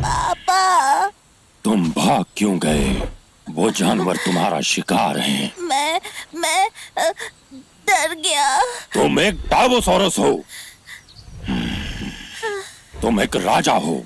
पापा। तुम भाग क्यों गए? वो जानवर तुम्हारा शिकार हैं। मैं डर गया। तुम एक टावोसॉरस हो। तुम एक राजा हो।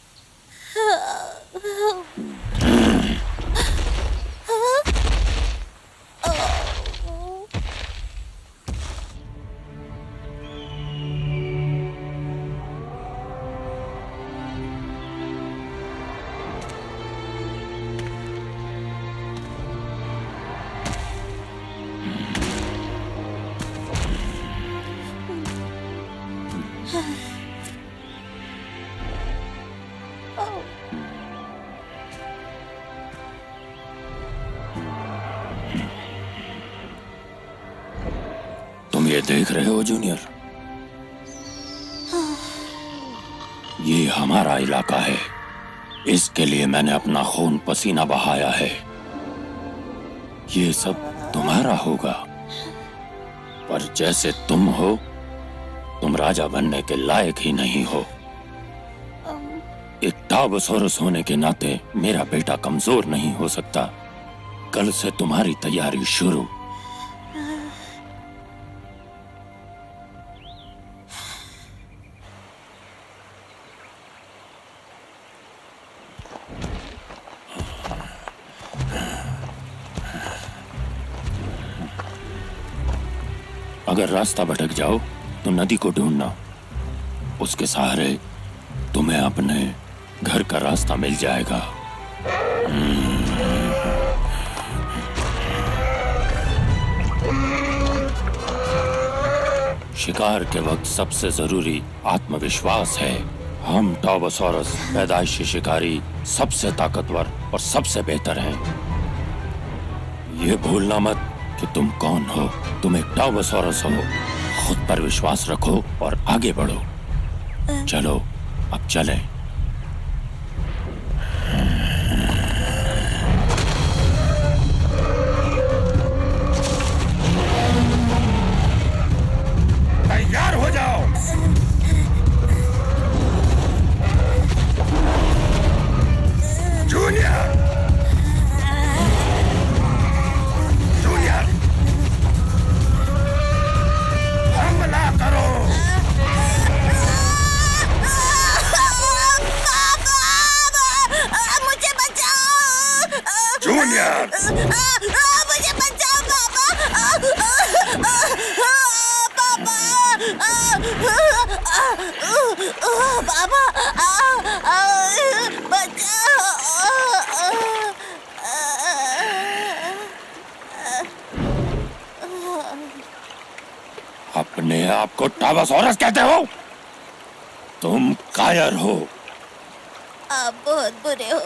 तुम ये देख रहे हो जूनियर? ये हमारा इलाका है। इसके लिए मैंने अपना खून पसीना बहाया है। ये सब तुम्हारा होगा, पर जैसे तुम हो, तुम राजा बनने के लायक ही नहीं हो। एक टावोसॉरस होने के नाते मेरा बेटा कमजोर नहीं हो सकता। कल से तुम्हारी तैयारी शुरू। अगर रास्ता भटक जाओ तो नदी को ढूंढना। उसके सहारे तुम्हें अपने घर का रास्ता मिल जाएगा। शिकार के वक्त सबसे जरूरी आत्मविश्वास है। हम टावोसॉरस पैदाइशी शिकारी सबसे ताकतवर और सबसे बेहतर हैं। ये भूलना मत कि तुम कौन हो। तुम एक टावोसॉरस हो। खुद पर विश्वास रखो और आगे बढ़ो। चलो अब चलें। तैयार हो जाओ। जूनियर, जूनियर, हमला करो। मुझे बचाओ। जूनियर, मुझे बचाओ पापा। पापा। पापा बचाओ। अपने आप को टावोसॉरस कहते हो? तुम कायर हो। आप बहुत बुरे हो।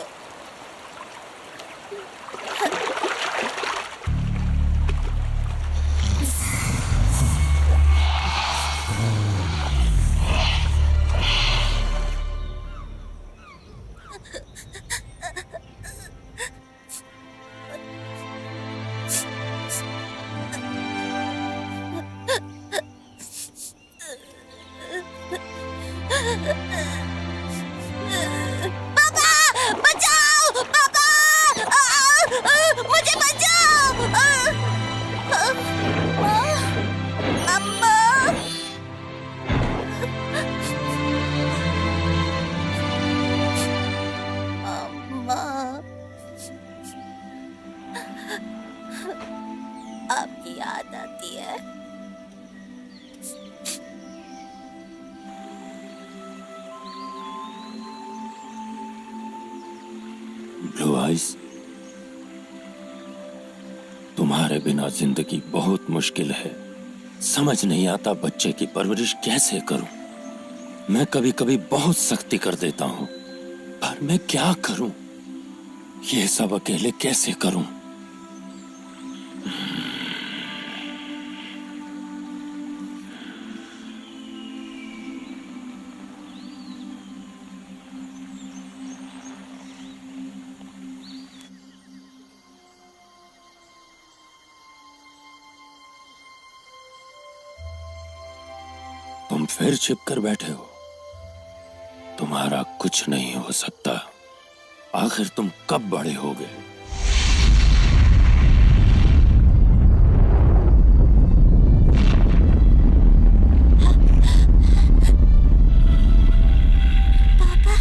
पापा बचाओ। पापा मुझे बचाओ। अम्मा। अम्मा, आपकी याद आती है। ब्लू आइज, तुम्हारे बिना जिंदगी बहुत मुश्किल है। समझ नहीं आता बच्चे की परवरिश कैसे करूं। मैं कभी कभी बहुत सख्ती कर देता हूं, पर मैं क्या करूं? ये सब अकेले कैसे करूं? तुम फिर छिप कर बैठे हो। तुम्हारा कुछ नहीं हो सकता। आखिर तुम कब बड़े होगे? पापा,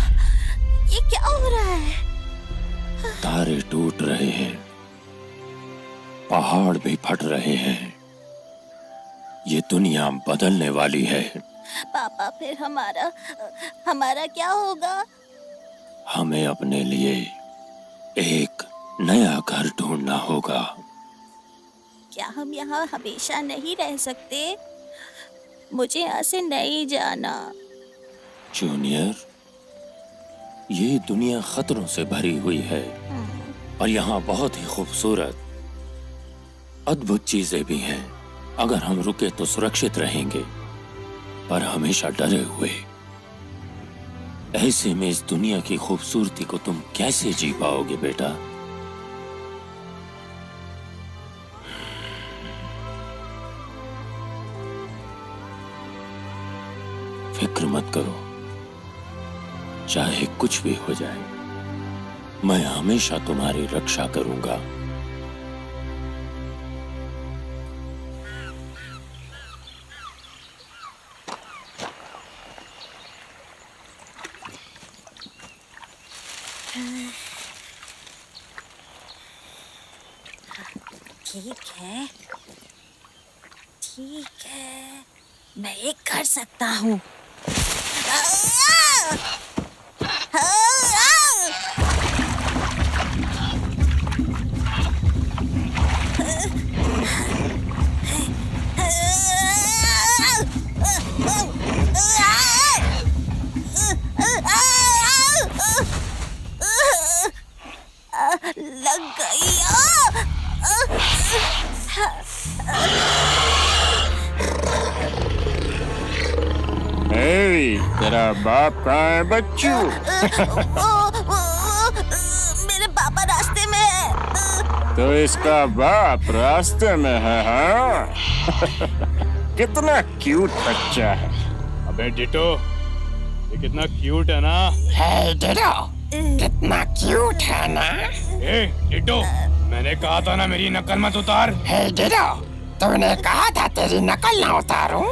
ये क्या हो रहा है? तारे टूट रहे हैं, पहाड़ भी फट रहे हैं। ये दुनिया बदलने वाली है। पापा, फिर हमारा हमारा क्या होगा? हमें अपने लिए एक नया घर ढूंढना होगा। क्या हम यहाँ हमेशा नहीं रह सकते? मुझे यहाँ से नहीं जाना। जूनियर, ये दुनिया खतरों से भरी हुई है और यहाँ बहुत ही खूबसूरत, अद्भुत चीजें भी हैं। अगर हम रुके तो सुरक्षित रहेंगे, पर हमेशा डरे हुए। ऐसे में इस दुनिया की खूबसूरती को तुम कैसे जी पाओगे बेटा? फिक्र मत करो, चाहे कुछ भी हो जाए, मैं हमेशा तुम्हारी रक्षा करूंगा। ठीक है, ठीक है, मैं ये कर सकता हूँ। लग गई। तेरा बाप कहाँ है बच्चू? मेरे पापा रास्ते में है। तो इसका बाप रास्ते में है, हाँ? कितना क्यूट बच्चा है। अबे डिटो, ये कितना क्यूट है ना? है डिटो, कितना क्यूट है ना? ए डिटो, मैंने कहा था ना मेरी नकल मत उतार। है डिटो, तूने कहा था तेरी नकल ना उतारूं?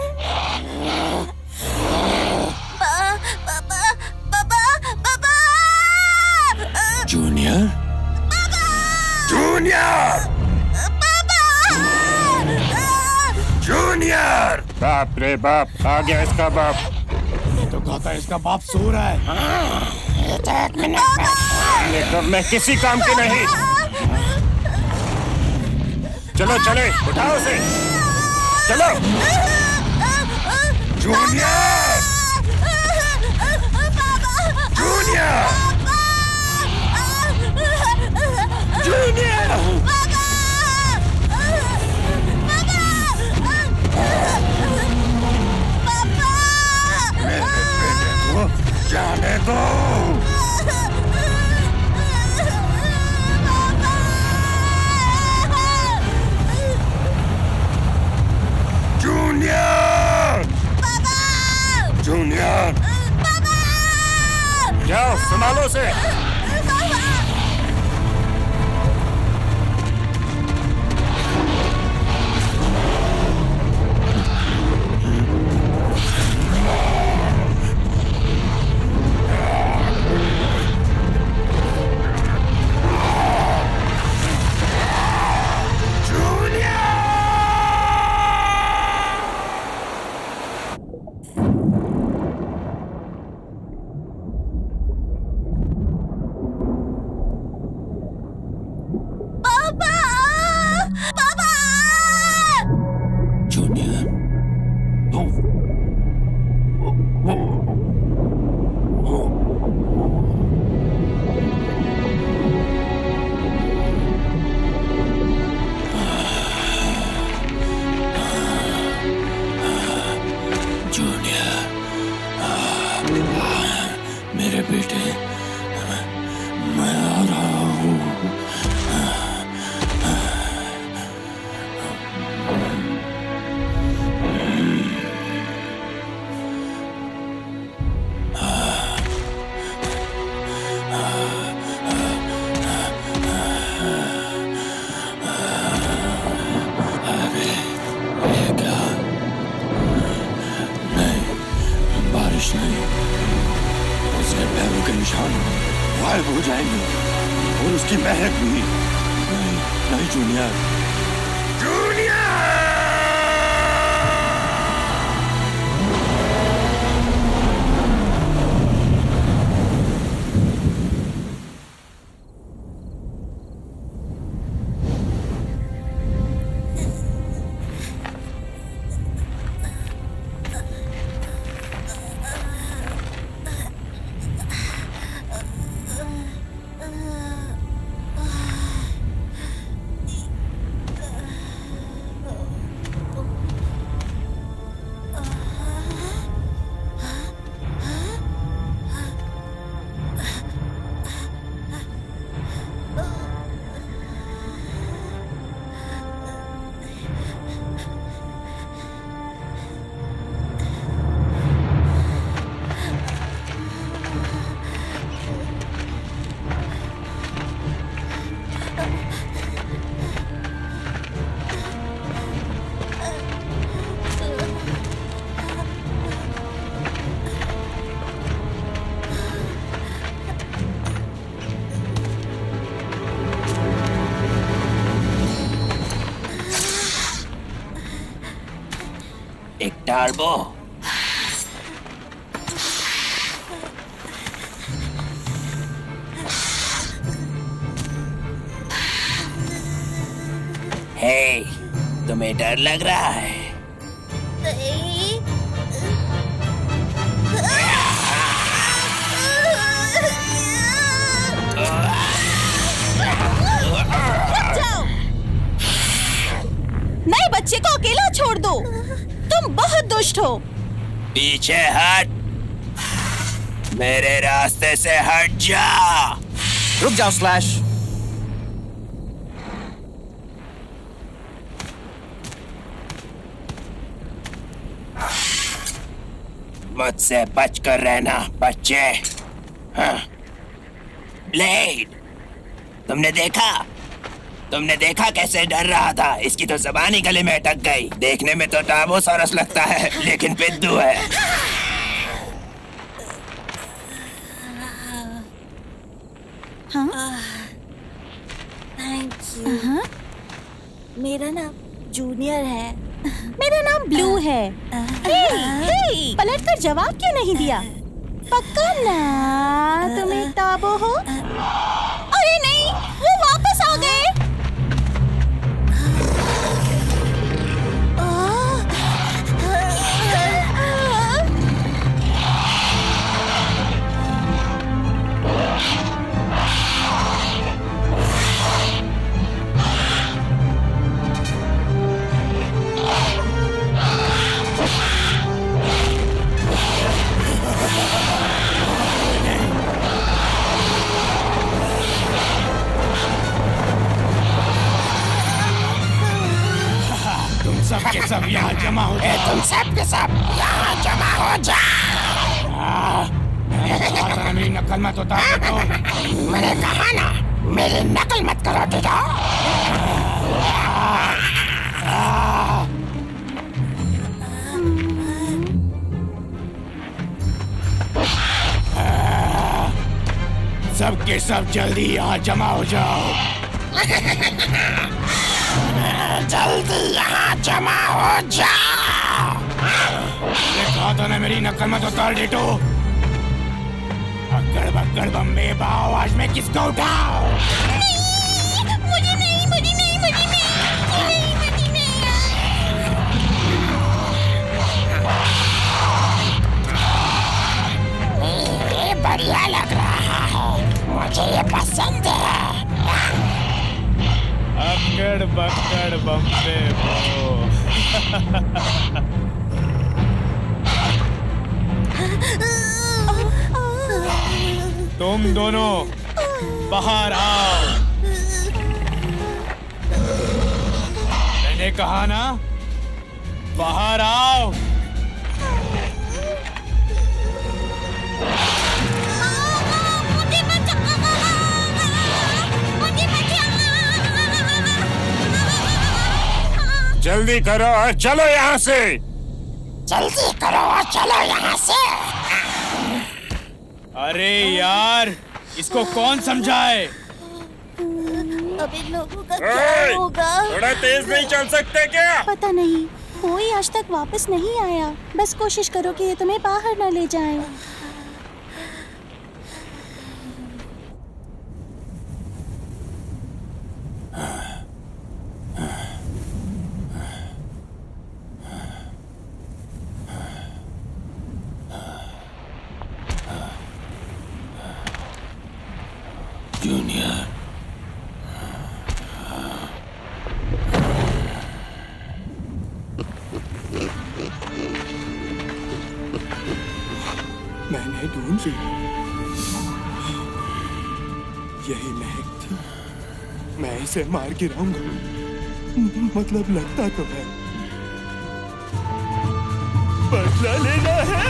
पापा, पापा, पापा। Junior, junior, junior. बाप रे बाप, आ गया इसका बाप। ये तो कहता है इसका बाप सो रहा है। ये तो एक मिनट में। देखो, मैं किसी काम की नहीं। चलो चले, उठाओ उसे, चलो। Junior, junior, junior. मेरे बेटे को जाने दो। Junior, junior. जाओ, संभालो उसे। जूनियर। जूनियर, मेरे बेटे, मैं आ रहा हूँ। उसके पैरों के निशान गायब हो जाएंगे और उसकी महक भी। नहीं नहीं जूनियर, एक टार्बो। हे, तुम्हें डर लग रहा है? नए बच्चे को अकेला छोड़ दो। तुम बहुत दुष्ट हो। पीछे हट, मेरे रास्ते से हट जा। रुक जाओ स्लैश। मुझसे बचकर रहना बच्चे। हाँ। ब्लेड, तुमने देखा कैसे डर रहा था? इसकी तो ज़बान ही गले में अटक गई। देखने में तो टार्बोसॉरस लगता है, लेकिन पिद्दू है। Thank you. मेरा नाम जूनियर है। मेरा नाम ब्लू है। हे, पलटकर जवाब क्यों नहीं दिया? पक्का ना तुम एक टार्बो हो? अरे नहीं, वो वापस आ गए। सब के सब यहाँ जमा हो जाओ। तुम सब के सब यहाँ जमा हो जाओ। मेरी नकल मत उतार दो। मैंने कहा ना, मेरी नकल मत करो टीटो। सब के सब जल्दी यहाँ जमा हो जाओ। जल्दी यहाँ जमा हो जाओ। कहा था ना मेरी नकल मत उतार डेटो। अक्कड़ बक्कड़ बम्बे बाओ, आज मैं किसको उठाओ? मुझे नहीं। ये बढ़िया लग रहा है, मुझे ये पसंद है। अक्कड़ बक्कड़ बम्बे बाओ। तुम दोनों बाहर आओ। मैंने कहा ना, बाहर आओ। जल्दी करो और चलो यहाँ से। जल्दी करो और चलो यहाँ से। अरे यार, इसको कौन समझाए? अब इन लोगों का क्या होगा? थोड़ा तेज नहीं चल सकते क्या? पता नहीं, कोई आज तक वापस नहीं आया। बस कोशिश करो कि ये तुम्हें बाहर न ले जाएं। जूनियर, मैंने ढूंढ ली। यही महक थी। मैं इसे मार गिराऊंगा। मतलब लगता तो है। बदला लेना है।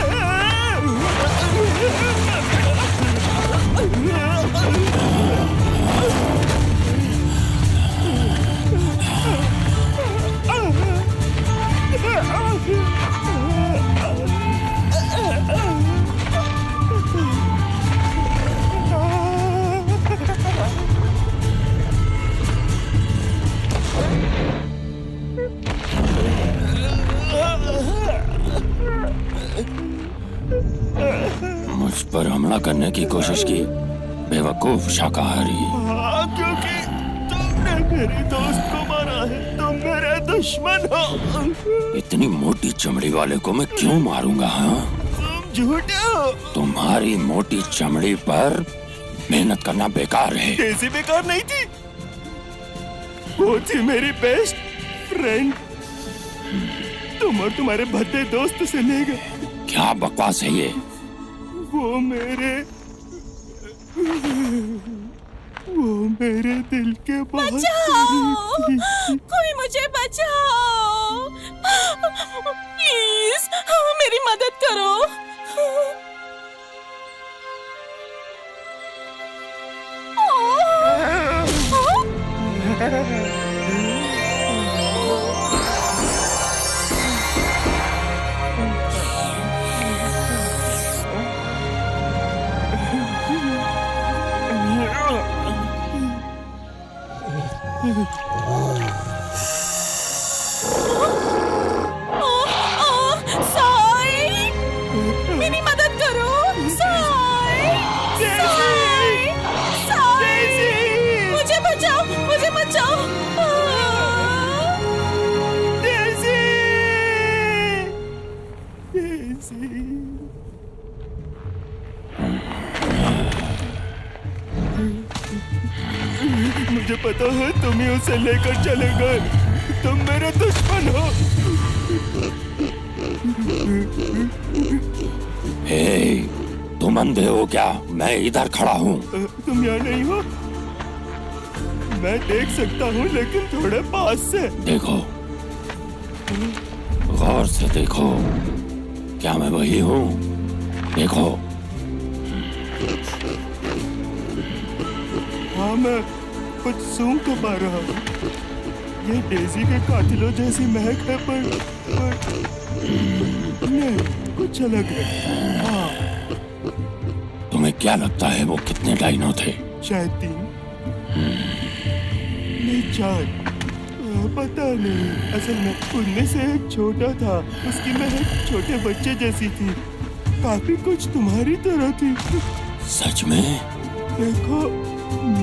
मुझ पर हमला करने की कोशिश की, बेवकूफ शाकाहारी। क्योंकि तुमने मेरे दोस्त को मारा है। तुम मेरे दुश्मन हो। इतनी मोटी चमड़ी वाले को मैं क्यों मारूंगा? हाँ, तुम झूठे हो। तुम्हारी मोटी चमड़ी पर मेहनत करना बेकार है। कैसी बेकार नहीं थी? वो थी मेरी बेस्ट फ्रेंड। तुम और तुम्हारे भद्दे दोस्त से ले गए। क्या बकवास है ये? वो मेरे दिल के बहुत करीब थी। कोई मुझे बचाओ, प्लीज मेरी मदद करो। साई, मेरी मदद करो। साई, साई, साई, मुझे बचाओ, मुझे बचाओ। मुझे पता है तुम ही उसे लेकर चले गए। तुम मेरे दुश्मन हो। हे, तुम अंधे हो क्या? मैं इधर खड़ा हूँ। तुम यहाँ नहीं हो। मैं देख सकता हूँ, लेकिन थोड़े पास से। देखो, गौर से देखो। क्या मैं वही हूँ? देखो। हाँ, मैं कुछ सूंघ तो पा रहा हूँ। ये डेजी के कातिलों जैसी महक है, पर नहीं, कुछ अलग है। हाँ। तुम्हें क्या लगता है वो कितने डाइनो थे? शायद 3 नहीं 4। पता नहीं। असल में उनमें से एक छोटा था। उसकी महक छोटे बच्चे जैसी थी। काफी कुछ तुम्हारी तरह थी। सच में? देखो,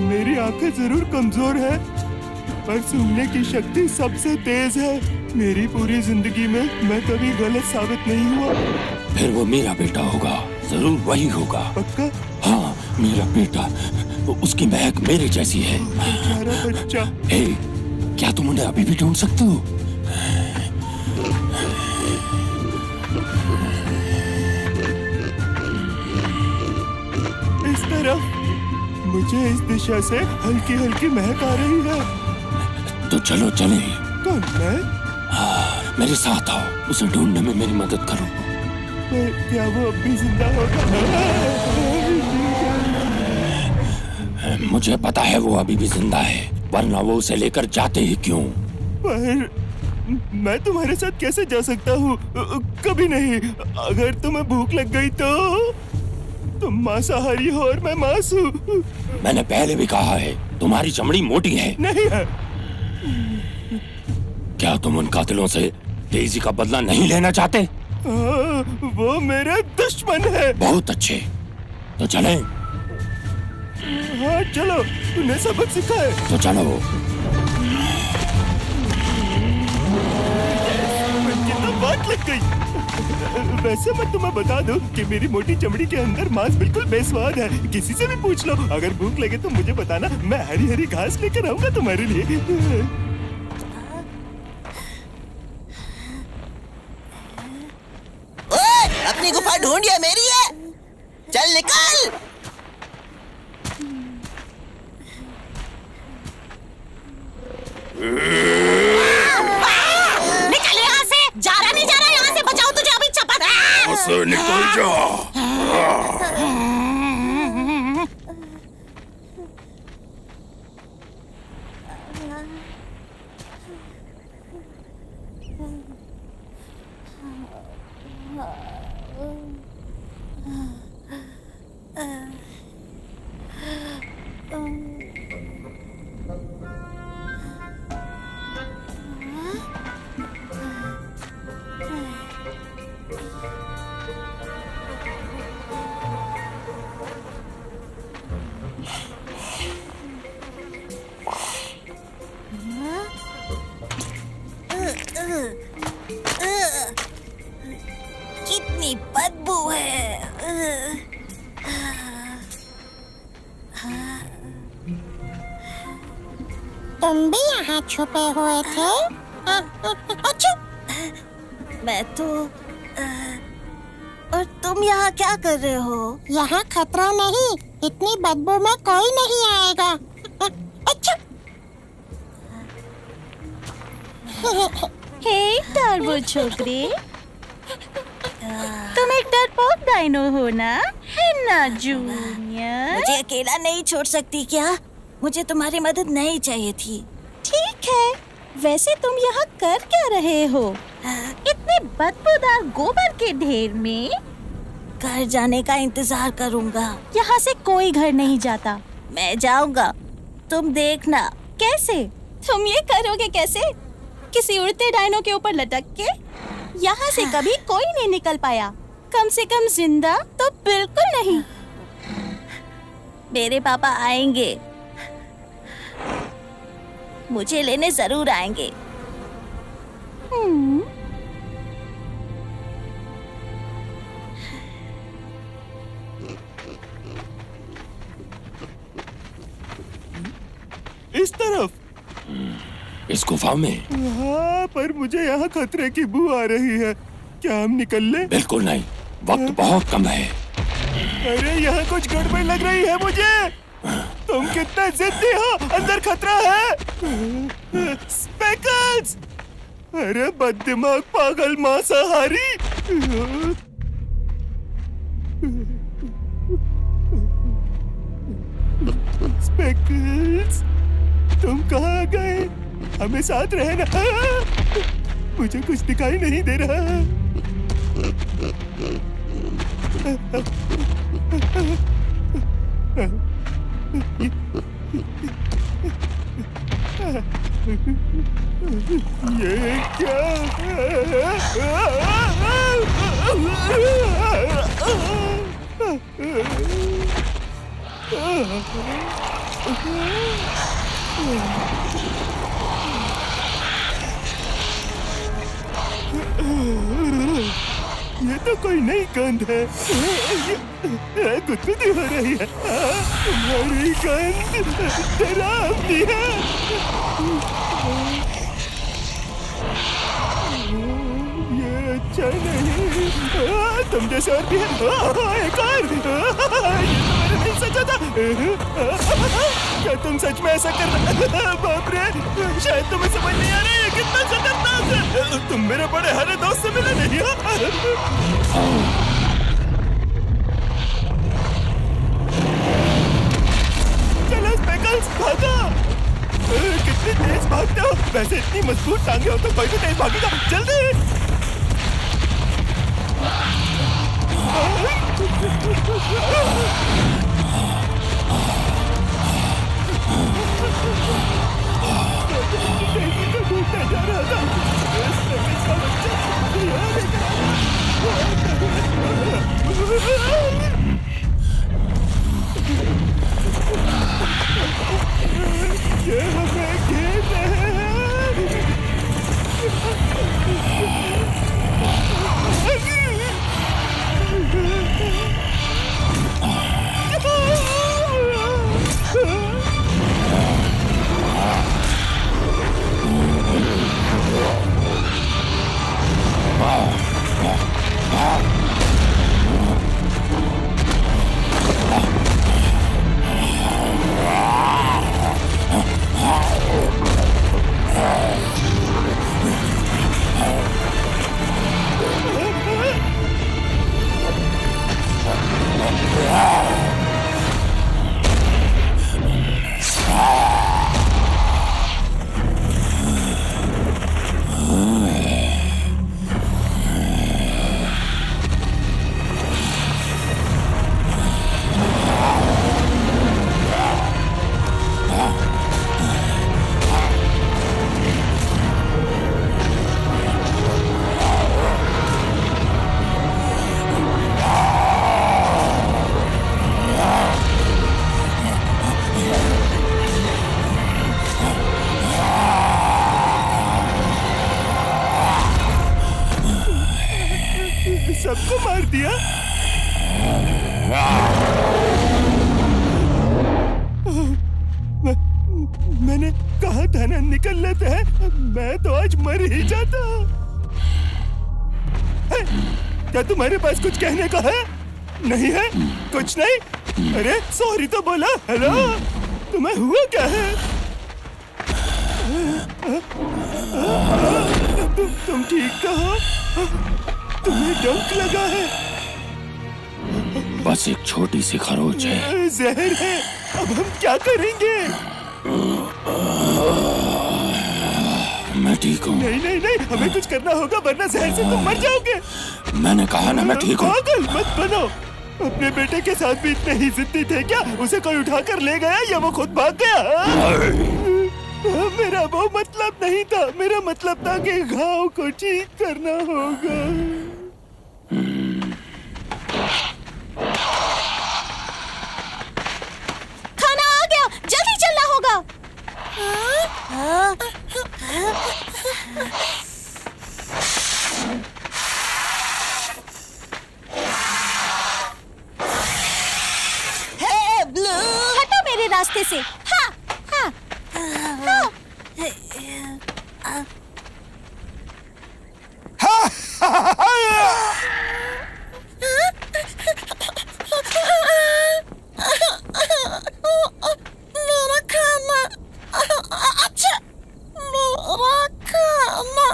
मेरी आंखें जरूर कमजोर है, पर सुनने की शक्ति सबसे तेज है। मेरी पूरी जिंदगी में मैं कभी गलत साबित नहीं हुआ। फिर वो मेरा बेटा होगा। जरूर वही होगा। पक्का? हाँ, मेरा बेटा। उसकी महक मेरे जैसी है। बेचारा बच्चा। हे, क्या तुम उन्हें अभी भी ढूंढ सकते हो? इस तरफ। मुझे इस दिशा से हल्की हल्की महक आ रही है। तो चलो चले। कौन? मैं? हाँ, मेरे साथ आओ। उसे ढूंढने में मेरी मदद करो। क्या वो अब भी जिंदा होगा? मुझे पता है वो अभी भी जिंदा है, वरना वो उसे लेकर जाते ही क्यों? पर मैं तुम्हारे साथ कैसे जा सकता हूँ? कभी नहीं। अगर तुम्हें भूख लग गई तो तुम मांसाहारी हो और मैं मांस हूँ। मैंने पहले भी कहा है, तुम्हारी चमड़ी मोटी है। नहीं है। क्या तुम उन कातिलों से डेज़ी का बदला नहीं लेना चाहते? वो मेरे दुश्मन है। बहुत अच्छे, तो चलें। हाँ चलो, उन्हें सबक सिखाए। तो चलो। कितना बात लग गई। वैसे मैं तुम्हें बता दूं कि मेरी मोटी चमड़ी के अंदर मांस बिल्कुल बेस्वाद है। किसी से भी पूछ लो। अगर भूख लगे तो मुझे बताना, मैं हरी हरी घास लेकर आऊंगा तुम्हारे लिए। ओए, अपनी गुफा ढूंढिए, मेरी है। चल निकल। निकल यहाँ से। जा रहा यहाँ से। बचाओ तुझे अभी चपत। से निकल जा। कितनी बदबू है। तुम भी यहाँ छुपे हुए थे? अच्छा, मैं तो और तुम यहाँ क्या कर रहे हो? यहाँ खतरा नहीं, इतनी बदबू में कोई नहीं आएगा। अच्छा। हे टर्बो छोकरी, तुम एक डरपोक डायनो हो ना? है ना जूनियर? मुझे अकेला नहीं छोड़ सकती क्या? मुझे तुम्हारी मदद नहीं चाहिए थी। ठीक है, वैसे तुम यहाँ कर क्या रहे हो? इतने बदबूदार गोबर के ढेर में? घर जाने का इंतजार करूँगा। यहाँ से कोई घर नहीं जाता। मैं जाऊँगा, तुम देखना। कैसे? तुम ये करोगे कैसे? किसी उड़ते डायनो के ऊपर लटक के? यहाँ से कभी कोई नहीं निकल पाया। कम से कम जिंदा तो बिल्कुल नहीं। मेरे पापा आएंगे, मुझे लेने जरूर आएंगे। इस तरफ। इस गुफा में? हाँ, पर मुझे यहाँ खतरे की बू आ रही है। क्या हम निकल लें? बिल्कुल नहीं, वक्त बहुत कम है। अरे यहाँ कुछ गड़बड़ लग रही है मुझे। तुम कितने जिद्दी हो, अंदर खतरा है। स्पेकल्स! अरे बददिमाग पागल मांसाहारी। स्पेकल्स, तुम कहाँ गए? हमें साथ रहना। मुझे कुछ दिखाई नहीं दे रहा। ये क्या? ये तो कोई नई गंध है। गुदगुदी हो रही है। तुम्हारी गंध डरावनी है। ये अच्छा नहीं। तुम जैसे और भी है। एक और। ये तो मैंने नहीं सोचा था। क्या तुम सच में ऐसा कर रहे? बाप रे, शायद तुम्हें समझ नहीं आ रहा है कितना खतरनाक है। तुम मेरे बड़े हरे दोस्त से मिले नहीं हो? चलो स्पेकल्स, भागो। कितनी तेज भागते हो? वैसे इतनी मजबूत टांगे हो तो कोई भी तेज भागेगा। जल्दी। सबको मार दिया। मैंने कहा था ना निकल लेते हैं, मैं तो आज मर ही जाता। क्या तुम्हारे पास कुछ कहने का है? नहीं है? कुछ नहीं? अरे सॉरी तो बोला। हेलो, तुम्हें हुआ क्या है? तुम ठीक तो हो? तुम्हें डंक लगा है? बस एक छोटी सी खरोच है। जहर है। अब हम क्या करेंगे? मैं ठीक हूँ। नहीं नहीं नहीं, हमें कुछ करना होगा वरना जहर से तुम मर जाओगे। मैंने कहा ना मैं ठीक हूँ। पागल मत बनो। अपने बेटे के साथ भी इतने ही जिद्दी थे क्या? उसे कोई उठाकर ले गया या वो खुद भाग गया? मेरा वो मतलब नहीं था। मेरा मतलब था कि घाव को ठीक करना होगा। खाना आ गया, जल्दी चलना होगा। हे ब्लू, हटो मेरे रास्ते से। हाँ, हाँ, हाँ। मेरा खाना। अच्छा, मेरा खाना।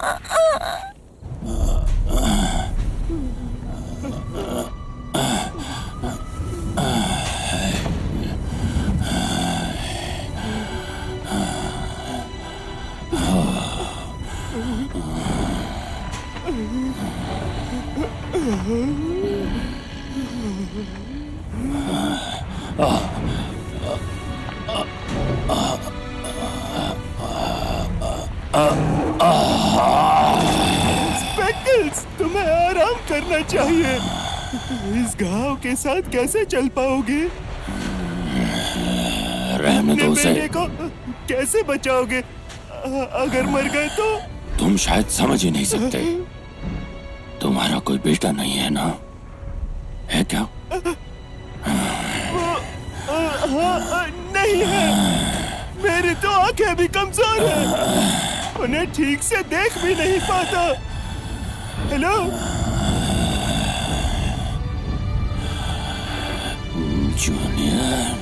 स्पेकल्स, तुम्हें आराम करना चाहिए। इस घाव के साथ कैसे चल पाओगे? रहने दो उसे। बेटे को कैसे बचाओगे? अगर मर गए तो? तुम शायद समझ ही नहीं सकते। तुम्हारा कोई बेटा नहीं है ना? है क्या? नहीं है। मेरी तो आंखें भी कमजोर हैं। उन्हें ठीक से देख भी नहीं पाता। Hello, junior.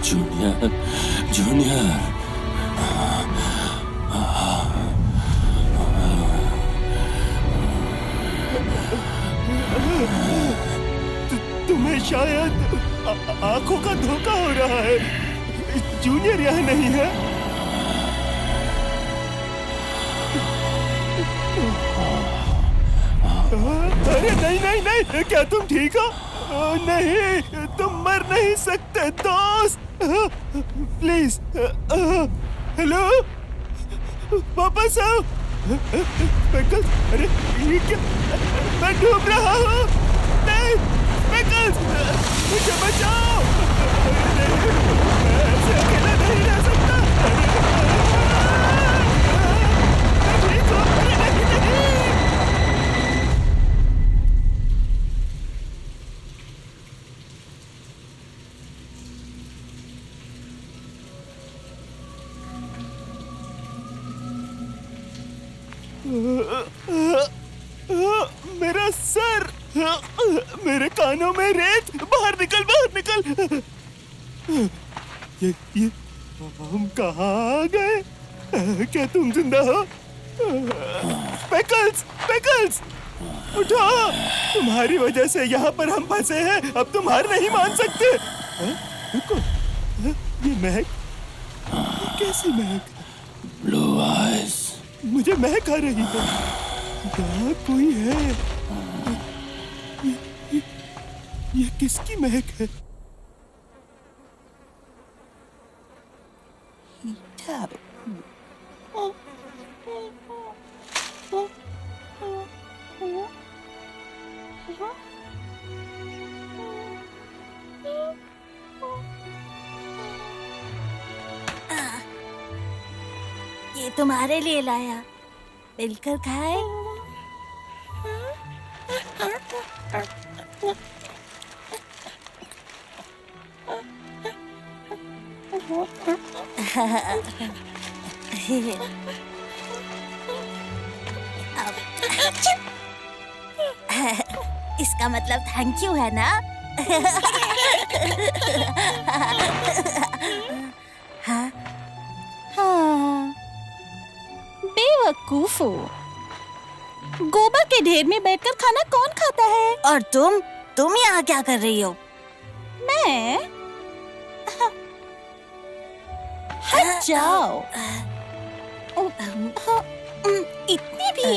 Junior, junior. तुम्हें शायद आंखों का धोखा हो रहा है। जूनियर यहाँ नहीं है। अरे नहीं नहीं नहीं, क्या तुम ठीक हो? नहीं, तुम मर नहीं सकते दोस्त। प्लीज, हेलो, वापस आओ। स्पेकल्स, अरे ये क्या? मैं डूब रहा हूँ। नहीं, स्पेकल्स, मुझे बचाओ। मैं ऐसे अकेला नहीं रह सकता। मैं ठीक हूँ। अरे नहीं नहीं। मेरा सर, मेरे कानों में रेत, बाहर निकल, बाहर निकल। ये हम कहाँ आ गए? क्या तुम जिंदा हो? स्पेकल्स, स्पेकल्स, उठो! तुम्हारी वजह से यहाँ पर हम फंसे हैं। अब तुम हार नहीं मान सकते। रुको, ये महक, कैसी महक? Blue eyes. मुझे महक आ रही है। यहाँ कोई है। ये किसकी महक है? ये तुम्हारे लिए लाया, मिलकर खाए। इसका मतलब थैंक यू है ना? हाँ, बेवकूफ हो। गोबर के ढेर में बैठकर खाना कौन खाता है? और तुम यहाँ क्या कर रही हो? मैं? हट जाओ। इतनी भी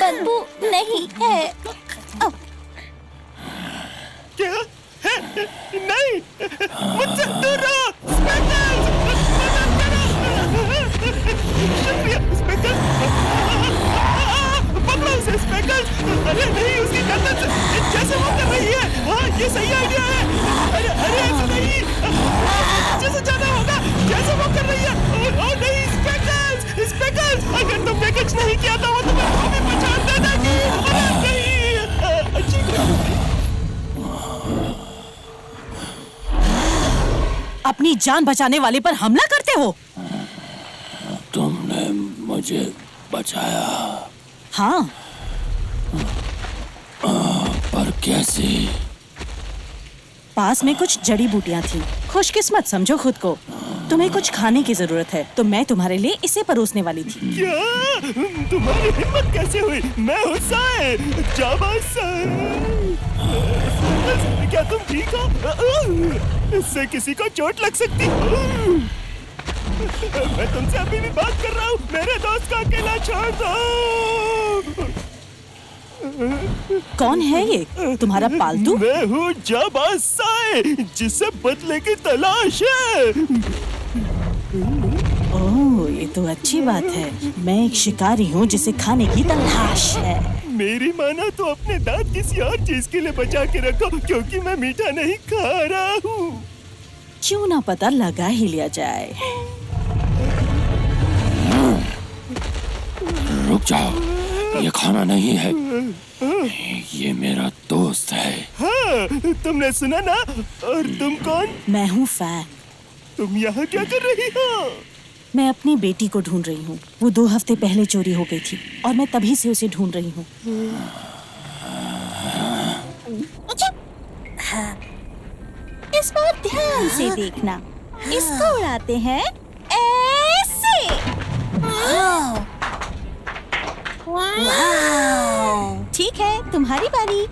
बदबू नहीं है। क्या? नहीं, मुझसे दूर रहो। स्पेकल्स, शुक्रिया स्पेकल्स। पकड़ो उसे स्पेकल्स। अरे नहीं, उसकी गर्दन से जैसे वो कर रही है। हाँ, ये सही आइडिया है। अरे अरे ऐसे नहीं, जैसे जाना होगा जैसे वो कर रही है। ओ नहीं स्पेकल्स, स्पेकल्स, अगर तुमने कुछ नहीं किया तो वो तुम्हें भी पहचान देगा कि नहीं। अच्छी अपनी जान बचाने वाले पर हमला करते हो। तुमने मुझे बचाया। हाँ, पर कैसे? पास में कुछ जड़ी बूटियां थी। खुशकिस्मत समझो खुद को। तुम्हें कुछ खाने की जरूरत है तो मैं तुम्हारे लिए इसे परोसने वाली थी। क्या? तुम्हारी हिम्मत कैसे हुई? मैं हूँ साए, जाबाज साए। क्या तुम ठीक हो? इससे किसी को चोट लग सकती है। मैं तुमसे अभी भी बात कर रहा हूँ। मेरे दोस्त को अकेला छोड़ दो। कौन है ये? तुम्हारा पालतू? मैं हूँ जाबाज साए, जिसे बदले की तलाश है। ओह, ये तो अच्छी बात है। मैं एक शिकारी हूँ जिसे खाने की तलाश है। मेरी मानो तो अपने दांत किसी और चीज के लिए बचा के रखो, क्योंकि मैं मीठा नहीं खा रहा हूँ। क्यों ना पता लगा ही लिया जाए। रुक जाओ, ये खाना नहीं है, ये मेरा दोस्त है। हाँ, तुमने सुना ना? और तुम कौन? मैं हूँ फैन। तुम यहाँ क्या कर रही हो? मैं अपनी बेटी को ढूंढ रही हूँ। वो 2 हफ्ते पहले चोरी हो गई थी और मैं तभी से उसे ढूंढ रही हूँ। इस बार ध्यान से देखना। इसको उड़ाते हैं ऐसे। ठीक है, तुम्हारी बारी।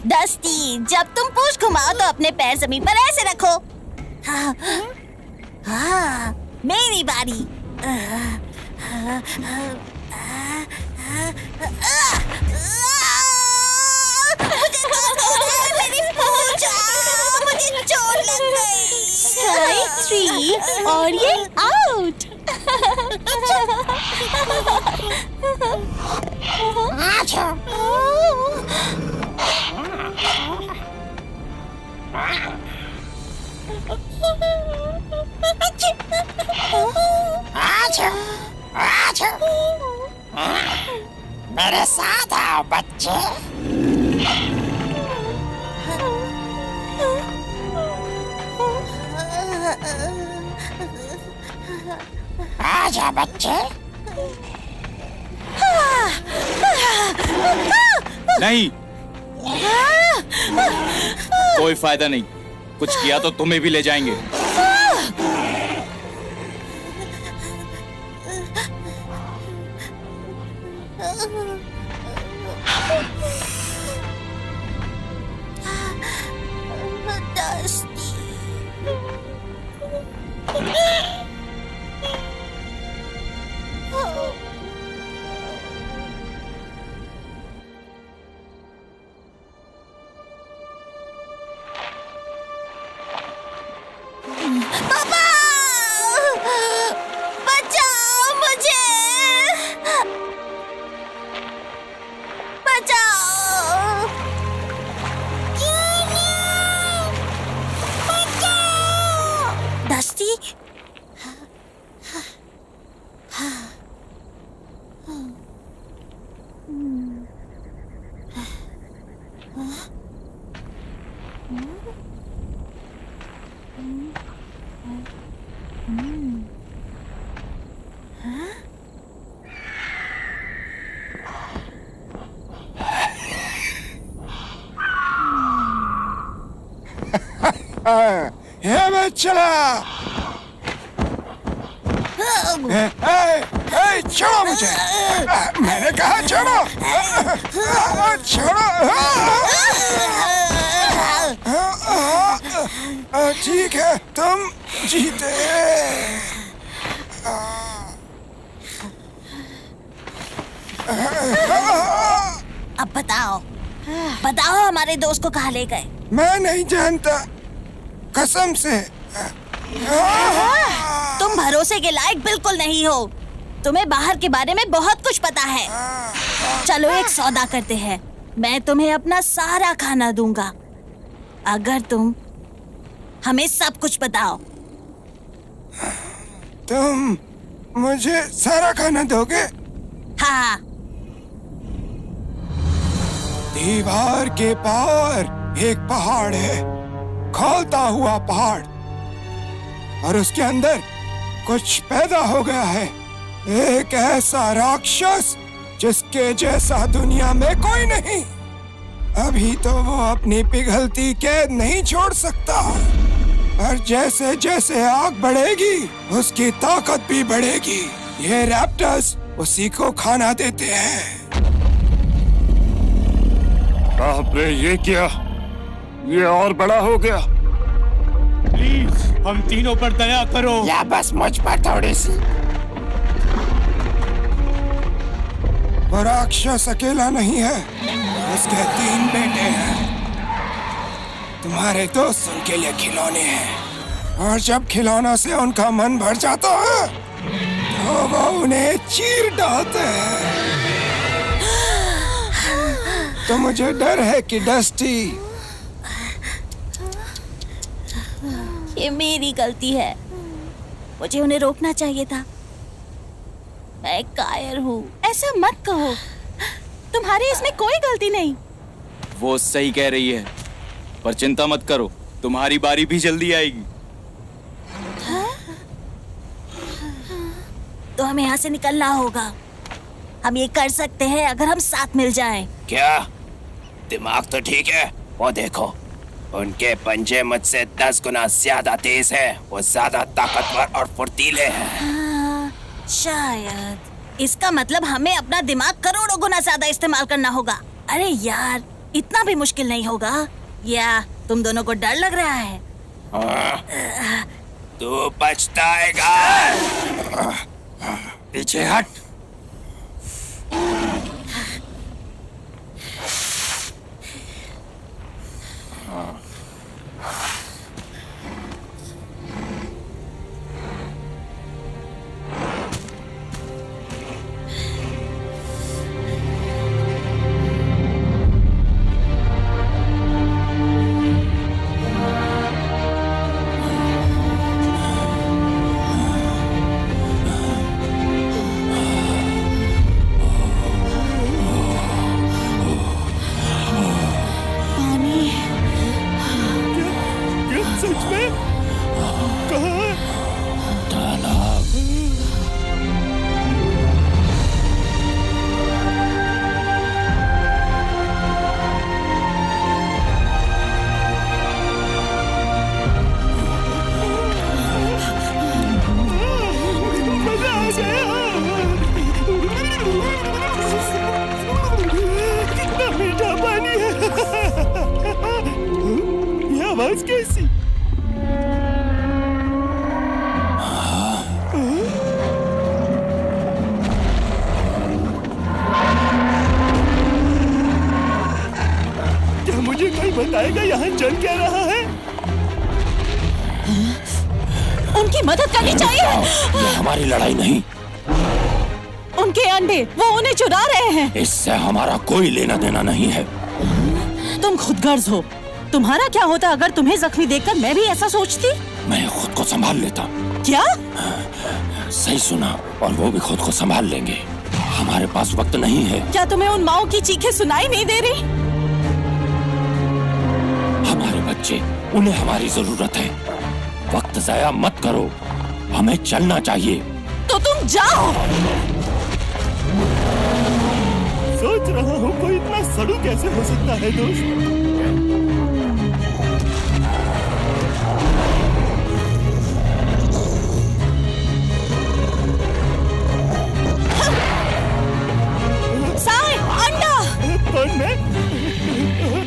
डस्टी, जब तुम पूंछ घुमाओ तो अपने पैर जमीन पर ऐसे रखो। हाँ, हाँ, मेरी बारी। मुझे चोट लग गई। स्ट्राइक 3 और ये आउट। मेरे साथ आओ बच्चे। आजा बच्चे। नहीं, कोई फायदा नहीं। कुछ किया तो तुम्हें भी ले जाएंगे। पापा, बचाओ मुझे, बचाओ। दस्ती, हे बच्चा, छोड़ो मुझे। मैंने कहा छोड़ो, छोड़ो। ठीक है, तुम जीते। अब बताओ, बताओ हमारे दोस्त को कहाँ ले गए? मैं नहीं जानता, कसम से। तुम भरोसे के लायक बिल्कुल नहीं हो। तुम्हें बाहर के बारे में बहुत कुछ पता है। चलो एक सौदा करते हैं। मैं तुम्हें अपना सारा खाना दूंगा अगर तुम हमें सब कुछ बताओ। तुम मुझे सारा खाना दोगे? हाँ। दीवार के पार एक पहाड़ है, खोलता हुआ पहाड़, और उसके अंदर कुछ पैदा हो गया है। एक ऐसा राक्षस जिसके जैसा दुनिया में कोई नहीं। अभी तो वो अपनी पिघलती कैद नहीं छोड़ सकता, पर जैसे जैसे आग बढ़ेगी उसकी ताकत भी बढ़ेगी। ये रैप्टर्स उसी को खाना देते हैं। बाप रे, ये क्या? ये और बड़ा हो गया। प्लीज हम तीनों पर दया करो। या बस मुझ पर थोड़ी सी। वो राक्षस अकेला नहीं है, उसके 3 बेटे हैं। तुम्हारे दोस्त उनके लिए खिलौने हैं, और जब खिलौनों से उनका मन भर जाता है तो वो उन्हें चीर डालते हैं। तो मुझे डर है कि डस्टी, ये मेरी गलती है। मुझे उन्हें रोकना चाहिए था। मैं कायर हूँ। ऐसा मत कहो, तुम्हारी इसमें कोई गलती नहीं। वो सही कह रही है, पर चिंता मत करो, तुम्हारी बारी भी जल्दी आएगी। तो हमें यहाँ से निकलना होगा। हम ये कर सकते हैं अगर हम साथ मिल जाएं। क्या दिमाग तो ठीक है? वो देखो, उनके पंजे मुझसे 10 गुना ज्यादा तेज है। वो ज्यादा ताकतवर और फुर्तीले हैं। हाँ, शायद इसका मतलब हमें अपना दिमाग करोड़ों गुना ज्यादा इस्तेमाल करना होगा। अरे यार, इतना भी मुश्किल नहीं होगा। या तुम दोनों को डर लग रहा है? तू पछताएगा। पीछे हट। उनकी मदद करनी चाहिए। ये हमारी लड़ाई नहीं, उनके अंडे वो उन्हें चुरा रहे हैं। इससे हमारा कोई लेना देना नहीं है। तुम खुदगर्ज हो। तुम्हारा क्या होता अगर तुम्हें जख्मी देखकर मैं भी ऐसा सोचती? मैं खुद को संभाल लेता। क्या? सही सुना, और वो भी खुद को संभाल लेंगे। हमारे पास वक्त नहीं है। क्या तुम्हें उन माओ की चीखें सुनाई नहीं दे रही? हमारे बच्चे, उन्हें हमारी जरूरत है। वक्त जाया मत करो, हमें चलना चाहिए। तो तुम जाओ। सोच रहा हूँ कोई इतना सड़ू कैसे हो सकता है दोस्त। साई, अंडा। कौन मैं?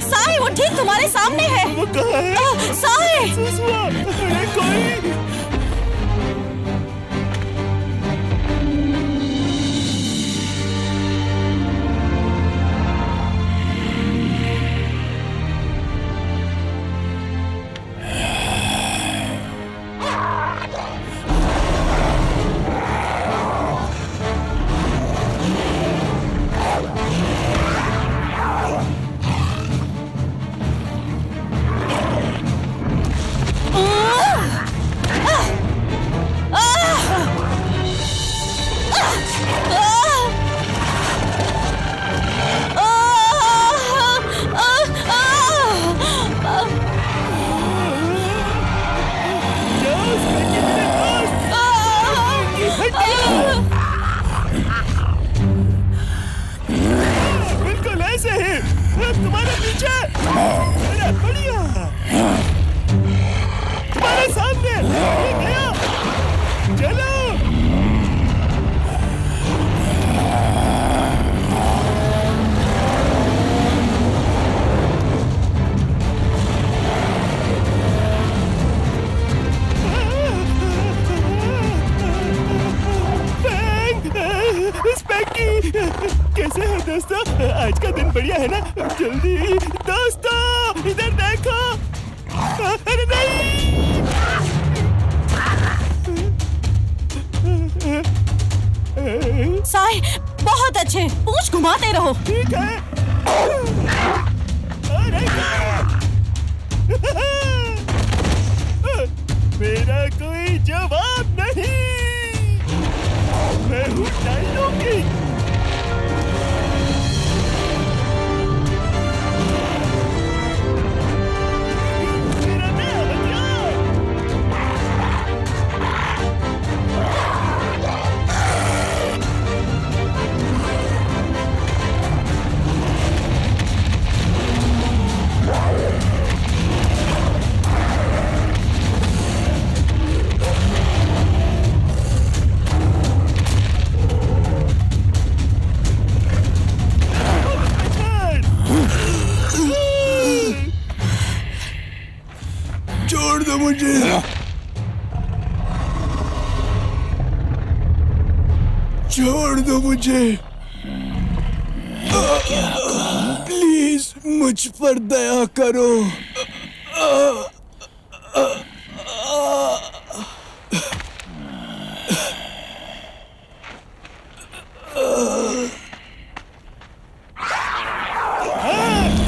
साई, वो ठीक तुम्हारे सामने है। वो कहाँ है? साई। सुसुआ, अरे कोई। बिल्कुल ऐसे ही, तुम्हारे पीछे। अरे बढ़िया, तुम्हारे सामने। ये गया, चलो। स्पैंकी, कैसे हो दोस्तों? आज का दिन बढ़िया है ना? जल्दी दोस्तों इधर देखो। अरे नहीं। साई, बहुत अच्छे। पूंछ घुमाते रहो। ठीक है। अरे मेरा कोई जवाब नहीं। मैं हूँ डायनो किंग। मेरा नया हथियार। छोड़ दो मुझे। छोड़ दो मुझे। प्लीज मुझ पर दया करो।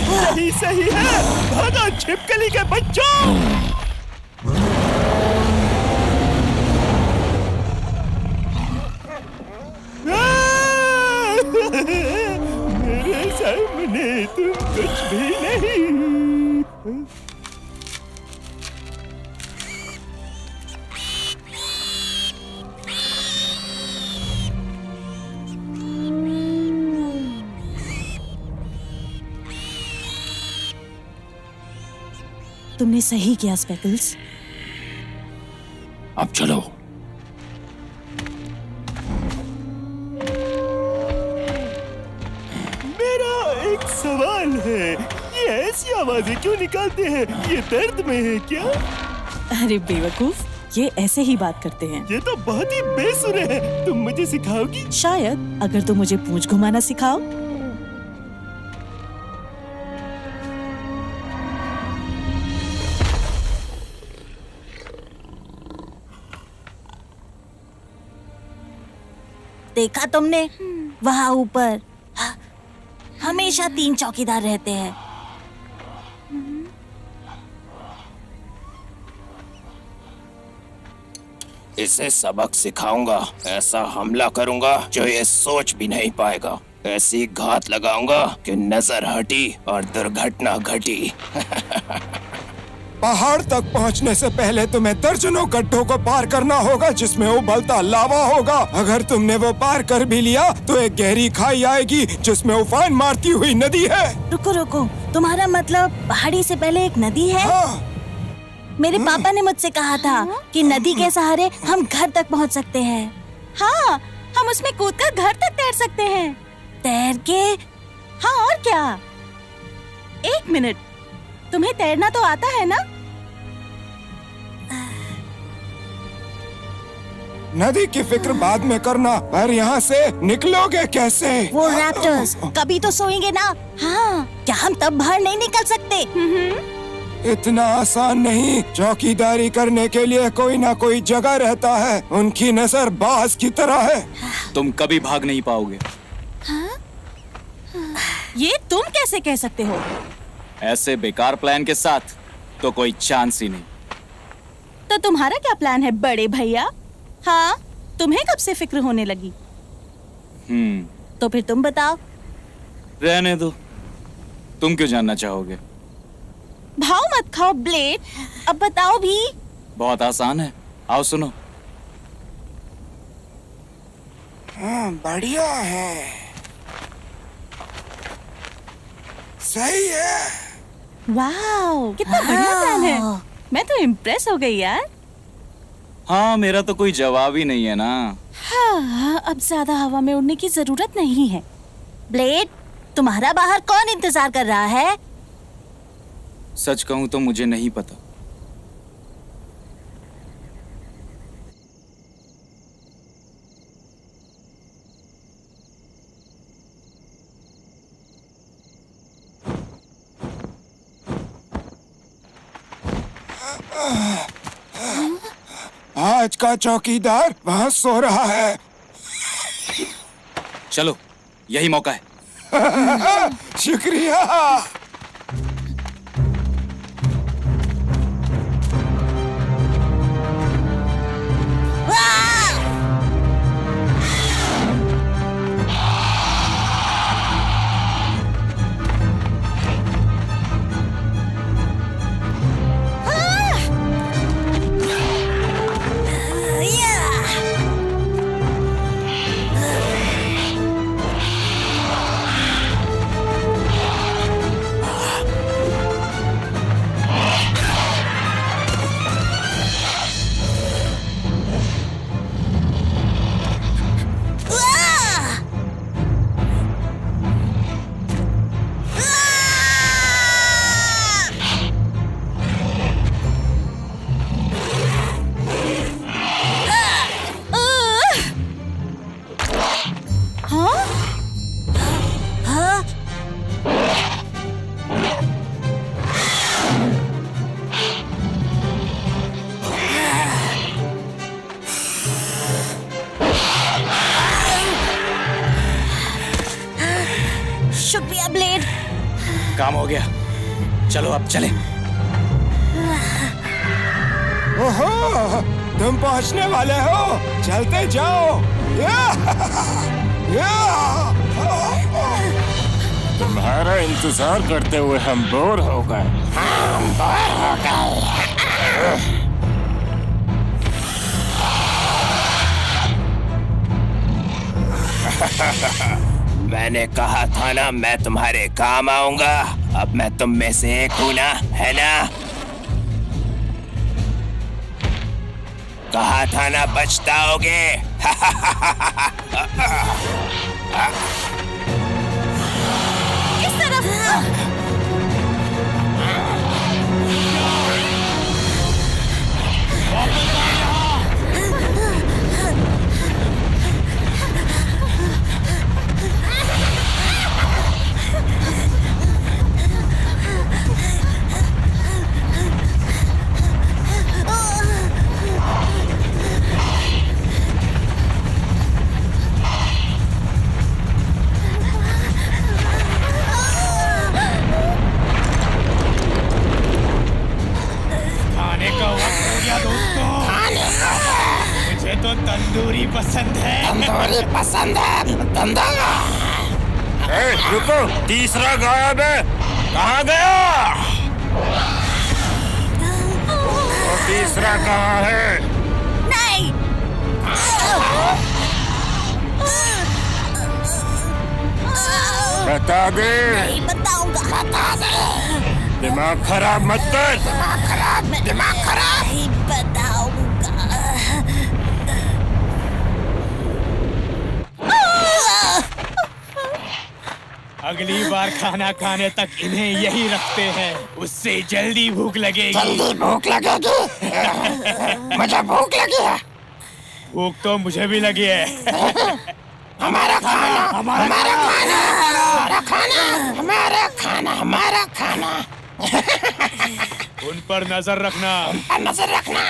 सही सही है। भागो छिपकली के बच्चों। मेरे सामने तुम कुछ भी नहीं। तुमने सही किया स्पेकल्स। अब चलो। मेरा एक सवाल है, ये ऐसी आवाजें क्यों निकालते हैं? ये दर्द में है क्या? अरे बेवकूफ, ये ऐसे ही बात करते हैं। ये तो बहुत ही बेसुरे है। तुम मुझे सिखाओगी? शायद, अगर तुम मुझे पूंछ घुमाना सिखाओ। देखा तुमने? वहाँ ऊपर हमेशा 3 चौकीदार रहते हैं। इसे सबक सिखाऊंगा। ऐसा हमला करूंगा जो ये सोच भी नहीं पाएगा। ऐसी घात लगाऊंगा कि नजर हटी और दुर्घटना घटी। पहाड़ तक पहुंचने से पहले तुम्हें दर्जनों गड्ढों को पार करना होगा जिसमें उबलता लावा होगा। अगर तुमने वो पार कर भी लिया तो एक गहरी खाई आएगी जिसमें उफान मारती हुई नदी है। रुको रुको, तुम्हारा मतलब पहाड़ी से पहले एक नदी है? हाँ। मेरे पापा ने मुझसे कहा था कि नदी के सहारे हम घर तक पहुंच सकते हैं। हाँ, हम उसमें कूदकर घर तक तैर सकते हैं। तैर के? हाँ, और क्या? 1 मिनट, तुम्हें तैरना तो आता है ना? नदी की फिक्र बाद में करना, पर यहाँ से निकलोगे कैसे? वो रैप्टर्स कभी तो सोएंगे ना। हाँ, क्या हम तब बाहर नहीं निकल सकते? इतना आसान नहीं। चौकीदारी करने के लिए कोई ना कोई जगह रहता है। उनकी नजर बाज की तरह है। तुम कभी भाग नहीं पाओगे। ये तुम कैसे कह सकते हो? ऐसे बेकार प्लान के साथ तो कोई चांस ही नहीं। तो तुम्हारा क्या प्लान है बड़े भैया? हाँ, तुम्हें कब से फिक्र होने लगी? तो फिर तुम बताओ। रहने दो, तुम क्यों जानना चाहोगे? भाव मत खाओ ब्लेड, अब बताओ भी। बहुत आसान है, आओ सुनो। हाँ, बढ़िया है, सही है। वाह, कितना बढ़िया प्लान है। मैं तो इम्प्रेस हो गई यार। हाँ, मेरा तो कोई जवाब ही नहीं है ना। हाँ, अब ज्यादा हवा में उड़ने की जरूरत नहीं है। ब्लेड, तुम्हारा बाहर कौन इंतजार कर रहा है? सच कहूं तो मुझे नहीं पता। आज का चौकीदार वहाँ सो रहा है। चलो, यही मौका है। शुक्रिया। शुक्रिया ब्लेड। काम हो गया, चलो अब चलें। ओहो, तुम पहुंचने वाले हो, चलते जाओ। तुम्हारा इंतजार करते हुए हम बोर हो गए। मैंने कहा था ना मैं तुम्हारे काम आऊंगा। अब मैं तुम में से एक हूं ना, है ना? कहा था ना पछताओगे। किस तरफ? तंदूरी पसंद है। तंदूरी पसंद है। रुको, तीसरा गायब है। कहाँ गया? वो तीसरा कहाँ है? नहीं। बता दे। नहीं बताऊंगा। बता दे। दिमाग खराब मत कर। दिमाग खराब। नहीं बताऊंगा। अगली बार खाना खाने तक इन्हें यही रखते हैं, उससे जल्दी भूख लगेगी। जल्दी भूख लगेगी। मुझे भूख लगी है। भूख तो मुझे भी लगी है। हमारा खाना, हमारा खाना, हमारा खाना, हमारा खाना, हमारा खाना। उन पर नजर रखना। नजर रखना।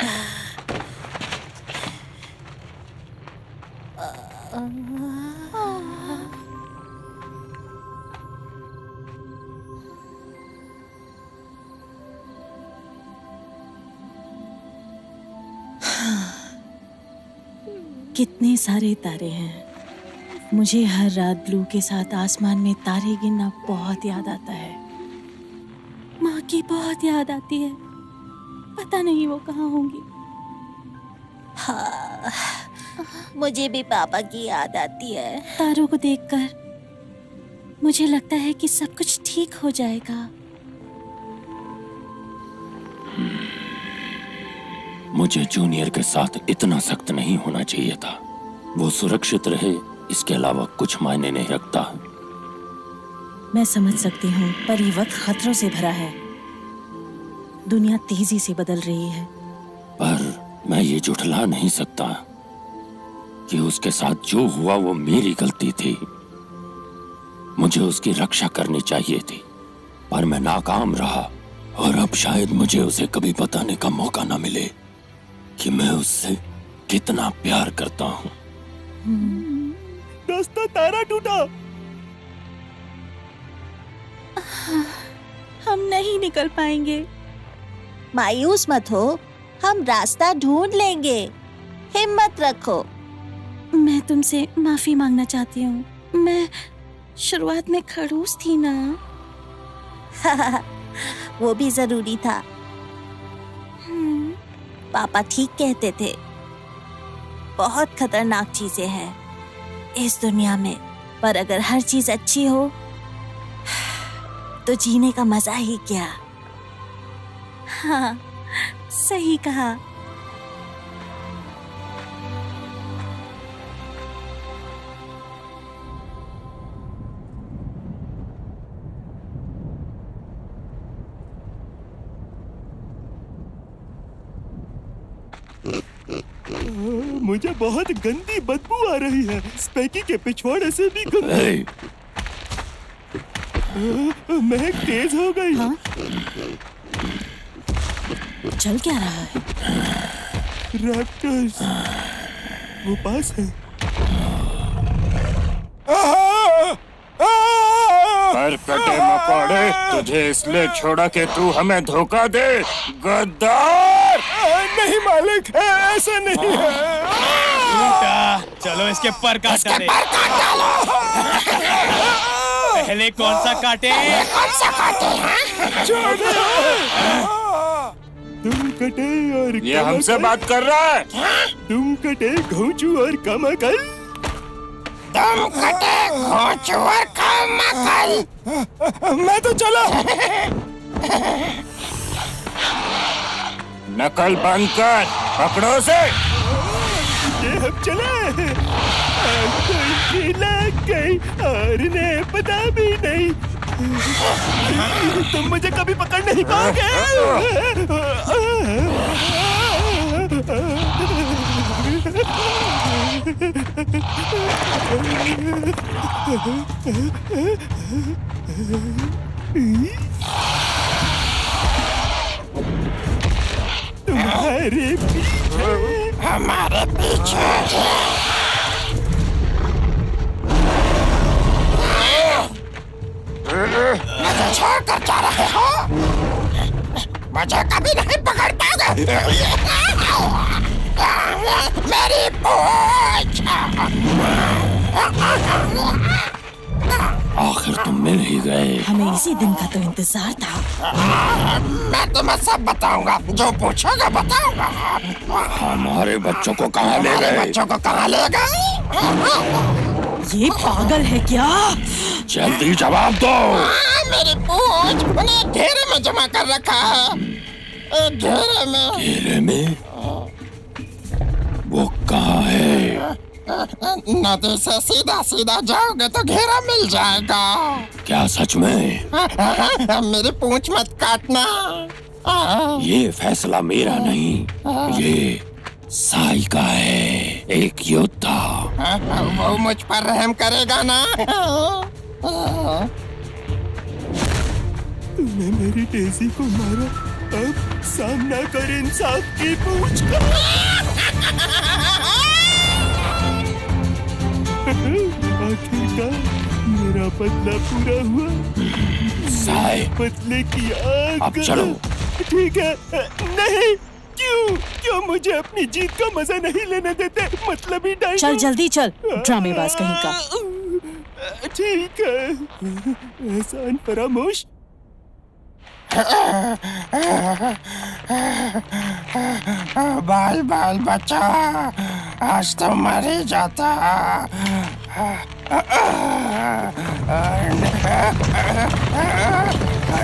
कितने सारे तारे हैं। मुझे हर रात ब्लू के साथ आसमान में तारे गिनना बहुत याद आता है। माँ की बहुत याद आती है। पता नहीं वो कहाँ होंगी। हाँ, मुझे भी पापा की याद आती है। तारों को देखकर मुझे लगता है कि सब कुछ ठीक हो जाएगा। मुझे जूनियर के साथ इतना सख्त नहीं होना चाहिए था। वो सुरक्षित रहे, इसके अलावा कुछ मायने नहीं रखता। मैं समझ सकती हूँ, पर ये वक्त खतरों से भरा है। दुनिया तेजी से बदल रही है। पर मैं ये झुठला नहीं सकता कि उसके साथ जो हुआ वो मेरी गलती थी। मुझे उसकी रक्षा करनी चाहिए थी, पर मैं नाकाम रहा। और अब शायद मुझे उसे कभी बताने का मौका न मिले कि मैं उससे कितना प्यार करता हूँ। दोस्तों, तारा टूटा। हम नहीं निकल पाएंगे। मायूस मत हो, हम रास्ता ढूंढ लेंगे। हिम्मत रखो। मैं तुमसे माफी मांगना चाहती हूँ। मैं शुरुआत में खड़ूस थी ना। वो भी जरूरी था। पापा ठीक कहते थे, बहुत खतरनाक चीजें हैं इस दुनिया में, पर अगर हर चीज अच्छी हो तो जीने का मजा ही क्या। हाँ, सही कहा। मुझे बहुत गंदी बदबू आ रही है। स्पैकी के पिछवाड़े से भी गंदी। महक तेज हो गई। हाँ? चल क्या रहा है? रैप्टर्स वो पास है। पर कटे मकोड़े, तुझे इसलिए छोड़ा कि तू हमें धोखा दे, गद्दार। नहीं मालिक, ऐसा नहीं है। चलो इसके पर काट डाले। पहले कौन सा काटे? तुम कटे और ये हमसे बात कर रहा है। तुम कटे घोंचू और कमकल। तुम कटे घोंचू और कमकल। मैं तो चला। नकल बंद कर, पकड़ो से। ये हम चले। लग गई और इन्हें पता भी नहीं। तुम मुझे कभी पकड़ नहीं पाओगे। तुम्हारे पीछे, हमारे पीछे। मुझे छोड़ कर जा रहे हो? मुझे कभी नहीं पकड़ पाओगे। मेरी पूंछ। आखिर तुम मिल ही गए। हमें इसी दिन का तो इंतजार था। मैं तुम्हें सब बताऊंगा, जो पूछोगा बताऊंगा। हमारे बच्चों को कहाँ ले गए? बच्चों को कहाँ ले गए? ये पागल है क्या? जल्दी जवाब दो। मेरी पूंछ उन्हें घेरे में जमा कर रखा है। घेरे में। घेरे में? वो कहाँ है? नदी से सीधा सीधा जाओगे तो घेरा मिल जाएगा। क्या सच में? मेरी पूंछ मत काटना। ये फैसला मेरा नहीं, ये साई का है, एक योद्धा। वो मुझ पर रहम करेगा ना? तूने मेरी डेजी को मारा, अब सामना कर इंसाफ की पूछ का। आखिरकार मेरा बदला पूरा हुआ। साई, बदले की आग। अब चलो। ठीक है। नहीं, क्यों मुझे अपनी जीत का मजा नहीं लेने देते? मतलब ही डायनो। चल जल्दी चल, ड्रामेबाज कहीं का। ठीक है, एहसान फरामोश। बाल बाल बच्चा, आज तो मर ही जाता।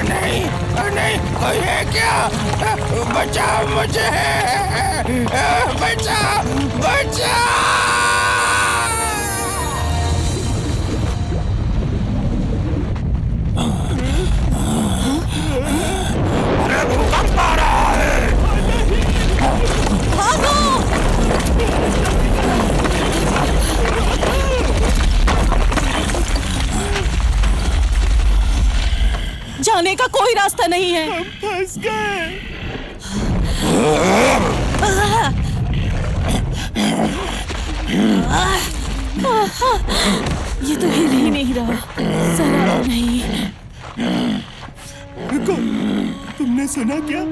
नहीं नहीं, कोई है क्या? बचाओ मुझे, बचाओ बचाओ। जाने का कोई रास्ता नहीं है। हम फंस गए। ये तो हिल ही नहीं रहा, जरा नहीं। रुको, तुमने सुना क्या?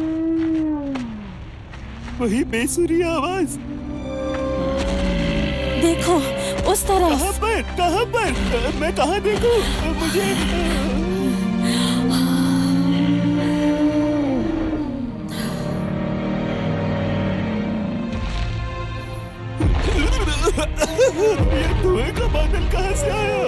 वही बेसुरी आवाज। देखो उस तरफ। कहाँ पर? कहाँ पर? मैं कहाँ देखूं? मुझे ये धुएं का बादल कहाँ से आया?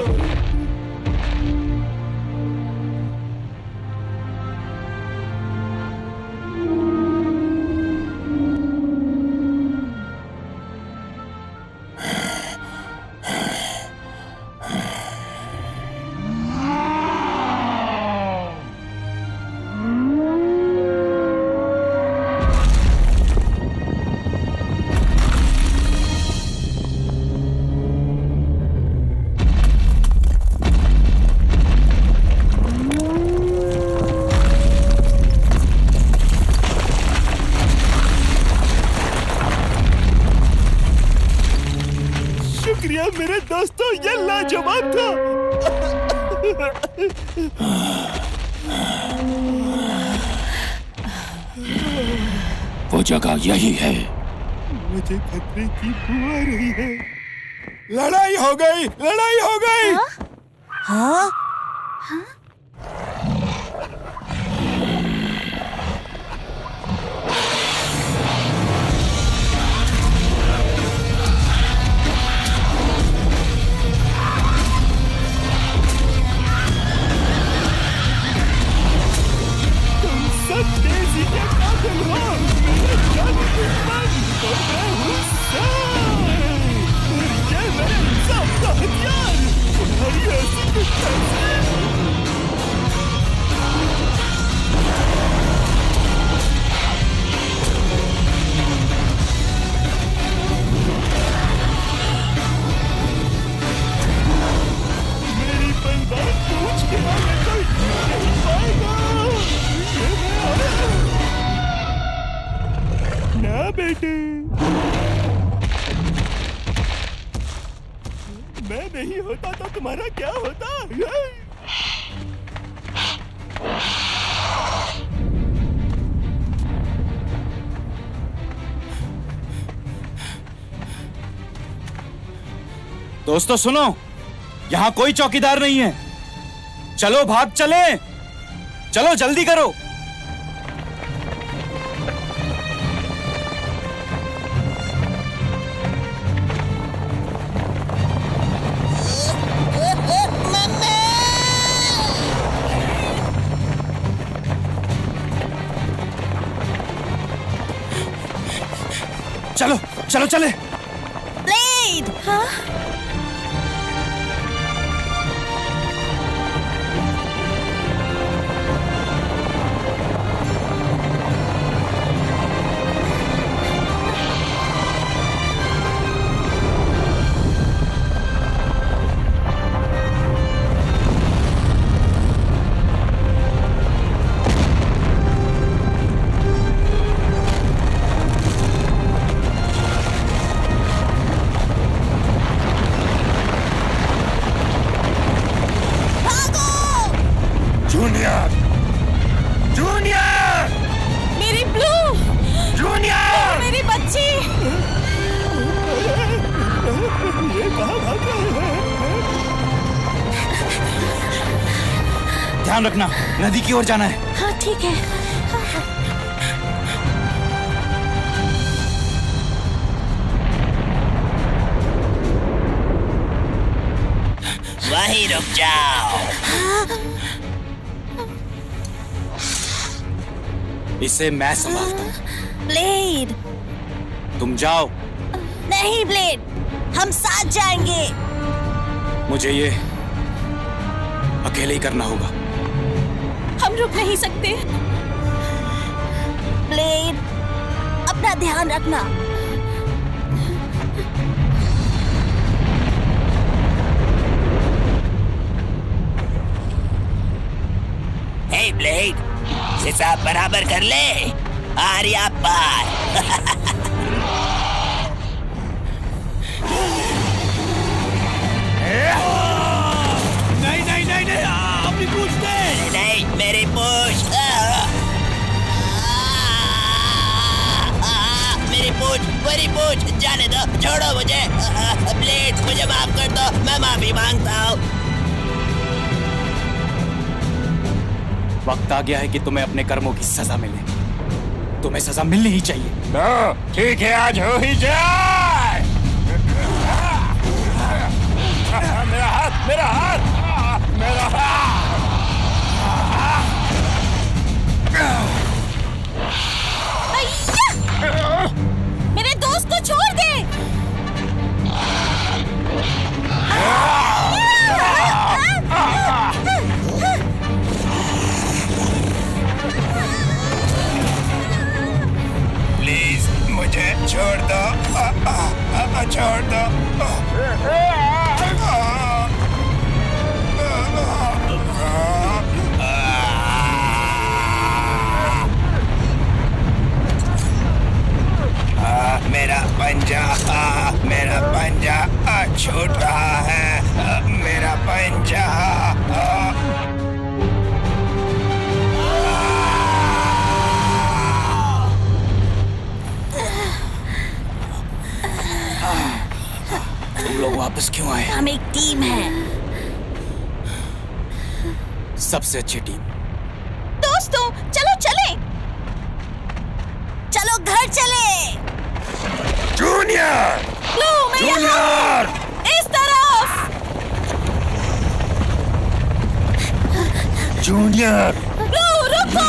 शुक्रिया मेरे दोस्तों, ये लाजवाब था। वो जगह यही है। मुझे खतरे की बू आ रही है। लड़ाई हो गई, लड़ाई हो गई। हाँ? सब डेज़ी के कातिल हो। मेरे जाने दुश्मन और मैं हूँ साई। और ये मेरे इंसाफ का हथियार। तुम्हारी ऐसी गुस्ताखी। मेरी बलवान पूछ के आगे कोई नहीं पाएगा। ना बेटे, मैं नहीं होता तो तुम्हारा क्या होता? दोस्तों सुनो, यहाँ कोई चौकीदार नहीं है। चलो भाग चले, चलो जल्दी करो। चलो चलो चले। ब्लेड! हाँ? जूनियर, जूनियर, मेरी ब्लू! जूनियर! मेरी बच्ची! ये कहाँ भाग रहे हैं? ध्यान रखना, नदी की ओर जाना है। हाँ ठीक है। वहीं रुक जाओ। इसे मैं संभालता हूँ। ब्लेड! तुम जाओ। नहीं ब्लेड, हम साथ जाएंगे। मुझे ये अकेले ही करना होगा। हम रुक नहीं सकते। ब्लेड, अपना ध्यान रखना। हे ब्लेड, हिसाब बराबर कर ले। आर्या पार। नहीं नहीं नहीं नहीं, अपनी पूछ दे। नहीं, मेरी पूछ। मेरी पूछ जाने दो, छोड़ो मुझे। ब्लेड, मुझे माफ कर दो, मैं माफी मांगता हूँ। वक्त आ गया है कि तुम्हें अपने कर्मों की सजा मिले। तुम्हें सजा मिलनी ही चाहिए। ठीक है, आज हो ही जाए। मेरा हाथ, मेरा हाथ, मेरा हाथ। मेरे दोस्त को छोड़ दे। प्लीज मुझे छोड़ दो, छोड़ दो। मेरा पंजा छूट रहा है। मेरा पंजा। तुम लोग वापस क्यों आए? हम एक टीम है। सबसे अच्छी टीम। दोस्तों चलो चले, चलो घर चले। जूनियर, ब्लू, मैं यहाँ जूनियर। हूँ। इस तरफ। जूनियर, ब्लू रुको।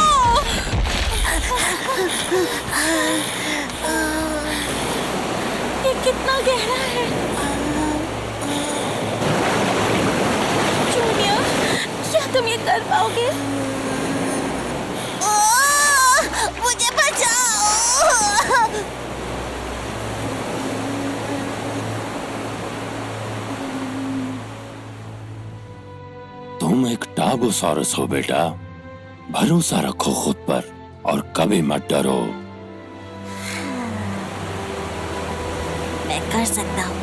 ये कितना गहरा है। जूनियर, क्या तुम ये कर पाओगे? मुझे बचाओ। तुम एक टाबोसॉरस हो बेटा, भरोसा रखो खुद पर और कभी मत डरो। मैं कर सकता हूँ।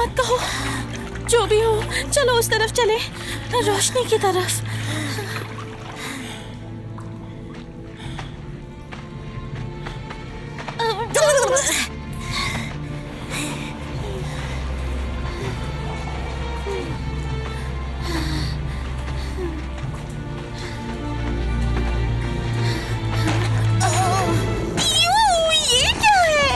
मत कहो। जो भी हो, चलो उस तरफ चले, रोशनी की तरफ। ये क्या है?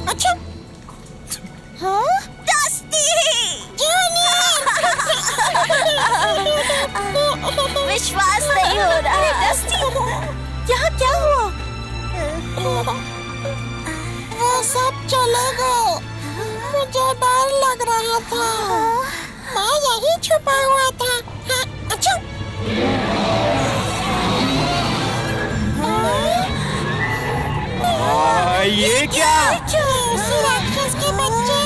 अच्छा हाँ? विश्वास नहीं हो रहा है डस्टी। यहाँ क्या हुआ? वो सब चले गए। मुझे डर लग रहा था। मैं यही छुपा हुआ था। हाँ, अच्छा। ये क्या? उसी राक्षस के बच्चे।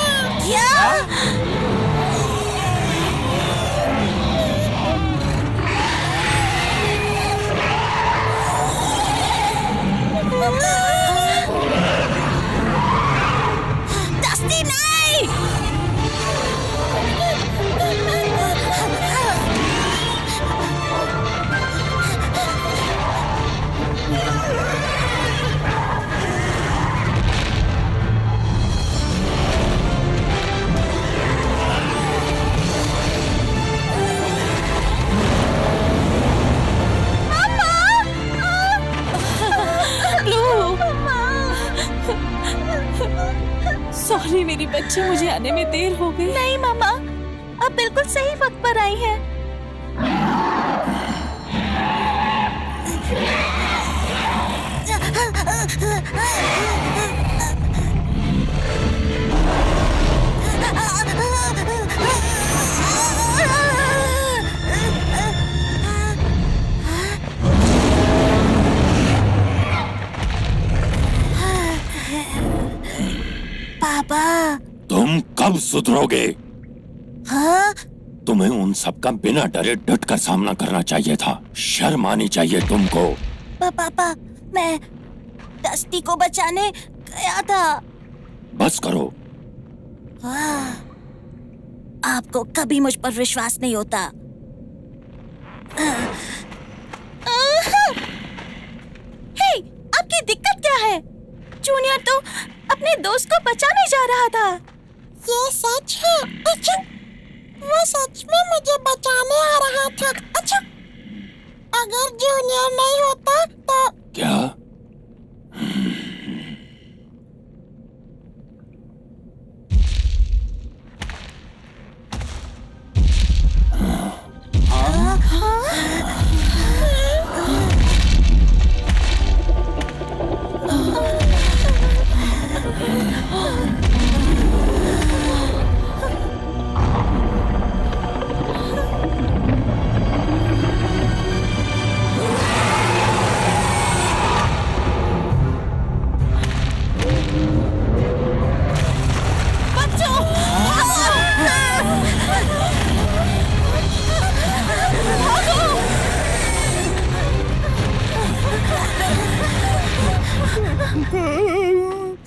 क्या? डस्टी नहीं! सॉरी मेरी बच्ची, मुझे आने में देर हो गई। नहीं मामा, आप बिल्कुल सही वक्त पर आई हैं। पापा, तुम कब सुधरोगे? हाँ? तुम्हें उन सब का बिना डरे डट कर सामना करना चाहिए था। शर्म आनी चाहिए तुमको। पापा, मैं डस्टी को बचाने गया था। बस करो। आपको कभी मुझ पर विश्वास नहीं होता। हे, आपकी दिक्कत क्या है? जूनियर तो अपने दोस्त को बचाने जा रहा था। ये सच है। अच्छा, वो सच में मुझे बचाने आ रहा था। अच्छा, अगर जूनियर नहीं होता तो क्या?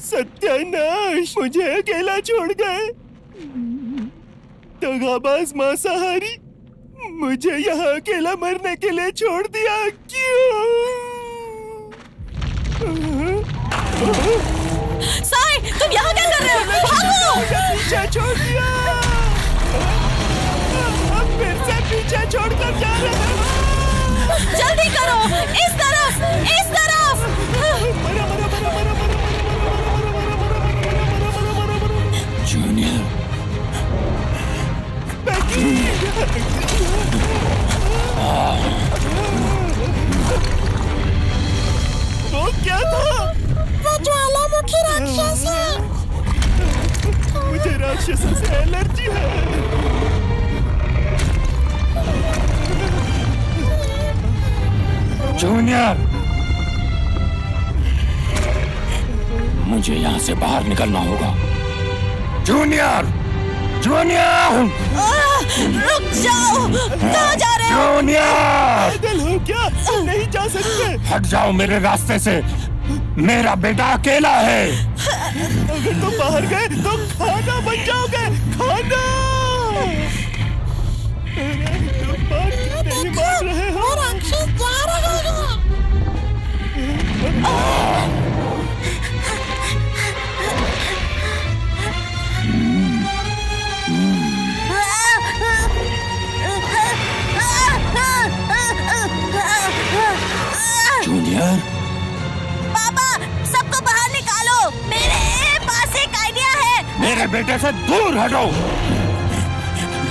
सत्यानाश, मुझे अकेला छोड़ गए। दगाबाज मांसाहारी, मुझे यहाँ अकेला मरने के लिए छोड़ दिया। क्यों? साई, तुम यहाँ क्या कर रहे हो? भागो! मुझे पीछे छोड़ दिया। अब फिर से पीछे छोड़कर जा रहे हो। जल्दी करो, इस तरफ, इस तरफ। जूनियर, वो क्या था? वो ज्वालामुखी राक्षस है। मुझे राक्षसों से एलर्जी है। जूनियर, मुझे यहाँ से बाहर निकलना होगा। जूनियर, जूनियर, रुक जाओ, कहाँ जा रहे हो? जूनियर, पैदल हो क्या? नहीं जा सकते। हट जाओ मेरे रास्ते से। मेरा बेटा अकेला है। अगर तुम बाहर गए तो खाना बन जाओगे। खाना। तुम बात क्यों नहीं मान रहे हो? राक्षस जा रहा है। जूनियर, पापा, सबको बाहर निकालो। मेरे पास एक आइडिया है। मेरे बेटे से दूर हटो।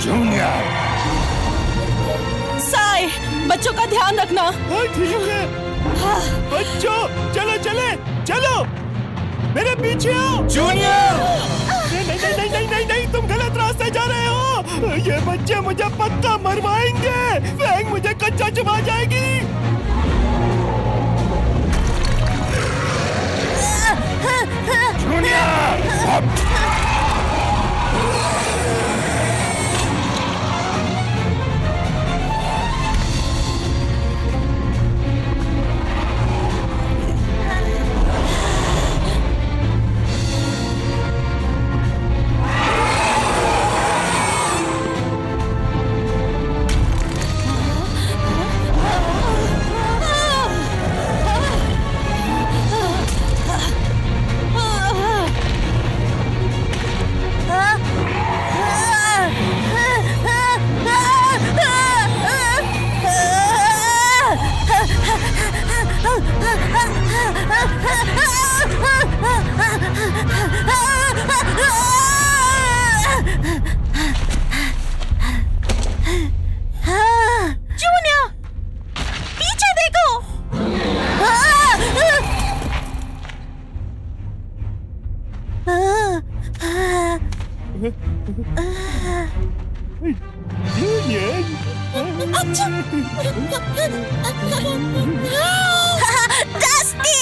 जूनियर, साई, बच्चों का ध्यान रखना। हाँ ठीक है। बच्चों, चलो चले, चलो मेरे पीछे आओ। जूनियर, नहीं नहीं नहीं नहीं नहीं नहीं, तुम गलत रास्ते जा रहे हो। ये बच्चे मुझे पक्का मरवाएंगे। फैंग मुझे कच्चा चबा जाएगी। जूनियर, पीछे देखो। Junior, dusty!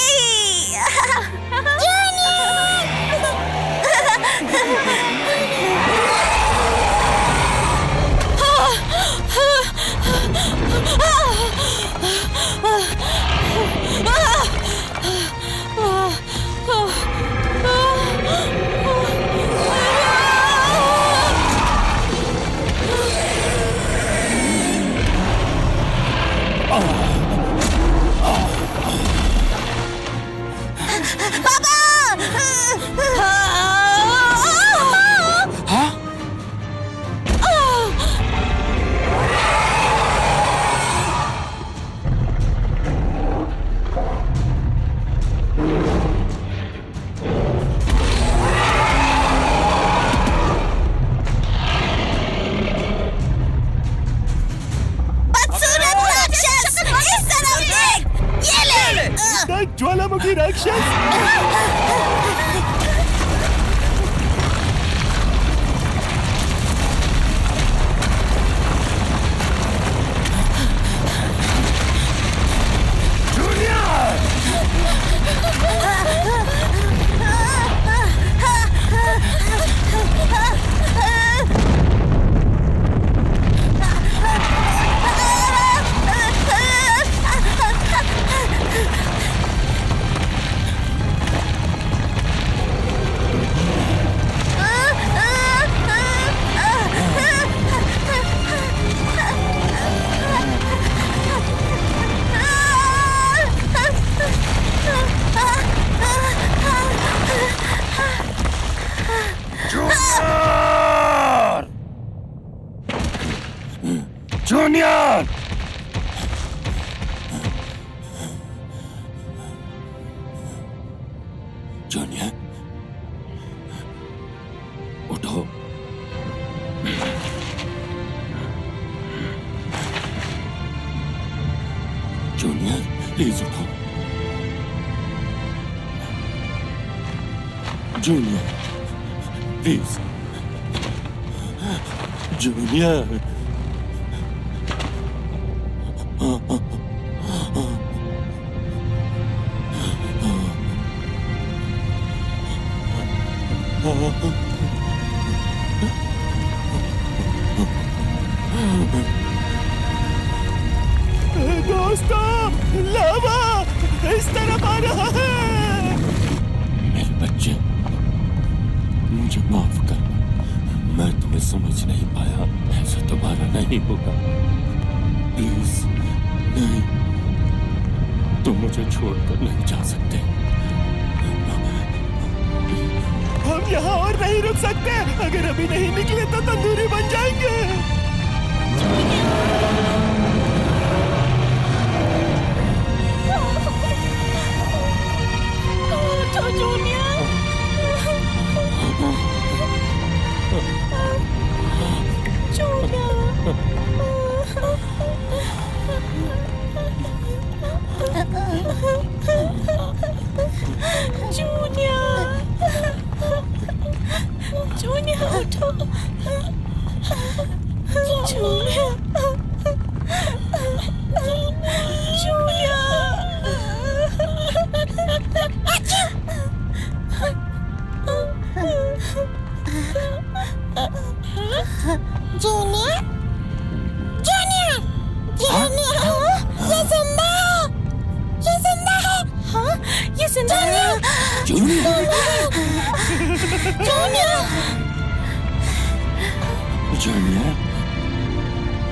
ज्वालामुखी राक्षस। जूनियर, जूनियर, उठो। जूनियर, प्लीज उठो। Junior, please. जूनियर, दोस्तों, लावा इस तरफ आ रहा है। मेरे बच्चे, मुझे माफ कर, मैं तुम्हें समझ नहीं पाया। ऐसा दोबारा नहीं होगा, प्लीज। नहीं, तुम मुझे छोड़कर नहीं जा सकते। हम यहाँ और नहीं रुक सकते। अगर अभी नहीं निकले तो तंदूरी बन जाएंगे। जूनियर,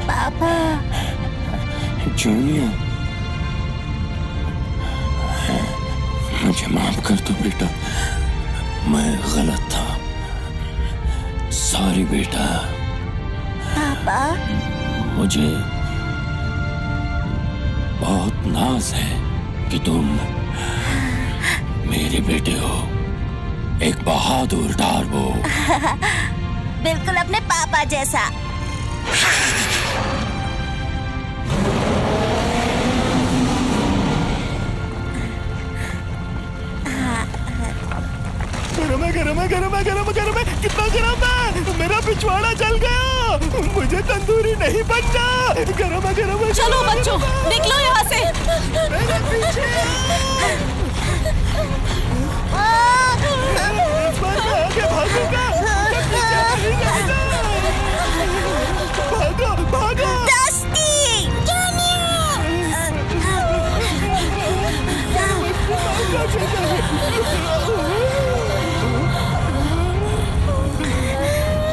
पापा। जूनियर, मुझे माफ कर दो बेटा, मैं गलत था। सॉरी बेटा। पापा, मुझे बहुत नाज है कि तुम मेरे बेटे हो, एक बहादुर टार्बो। बिल्कुल अपने पापा जैसा। गरम है, गरम है, गरम है, गरम है। कितना गरम है, मेरा पिछवाड़ा जल गया। मुझे तंदूरी नहीं बनना। गरम है, गरम है। चलो बच्चों, निकलो यहाँ से। मेरे पीछे इस बार मैं आगे भागूंगा। भागो, भागो।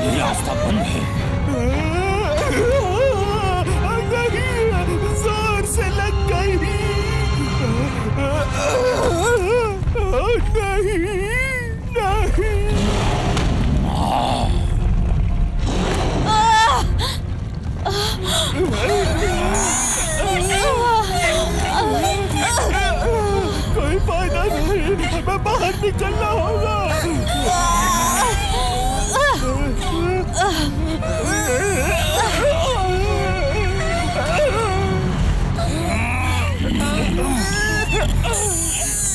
ये रास्ता बंद है। नहीं, जोर से लग गई। नहीं, नहीं। कोई फायदा नहीं, हमें बाहर निकलना होगा।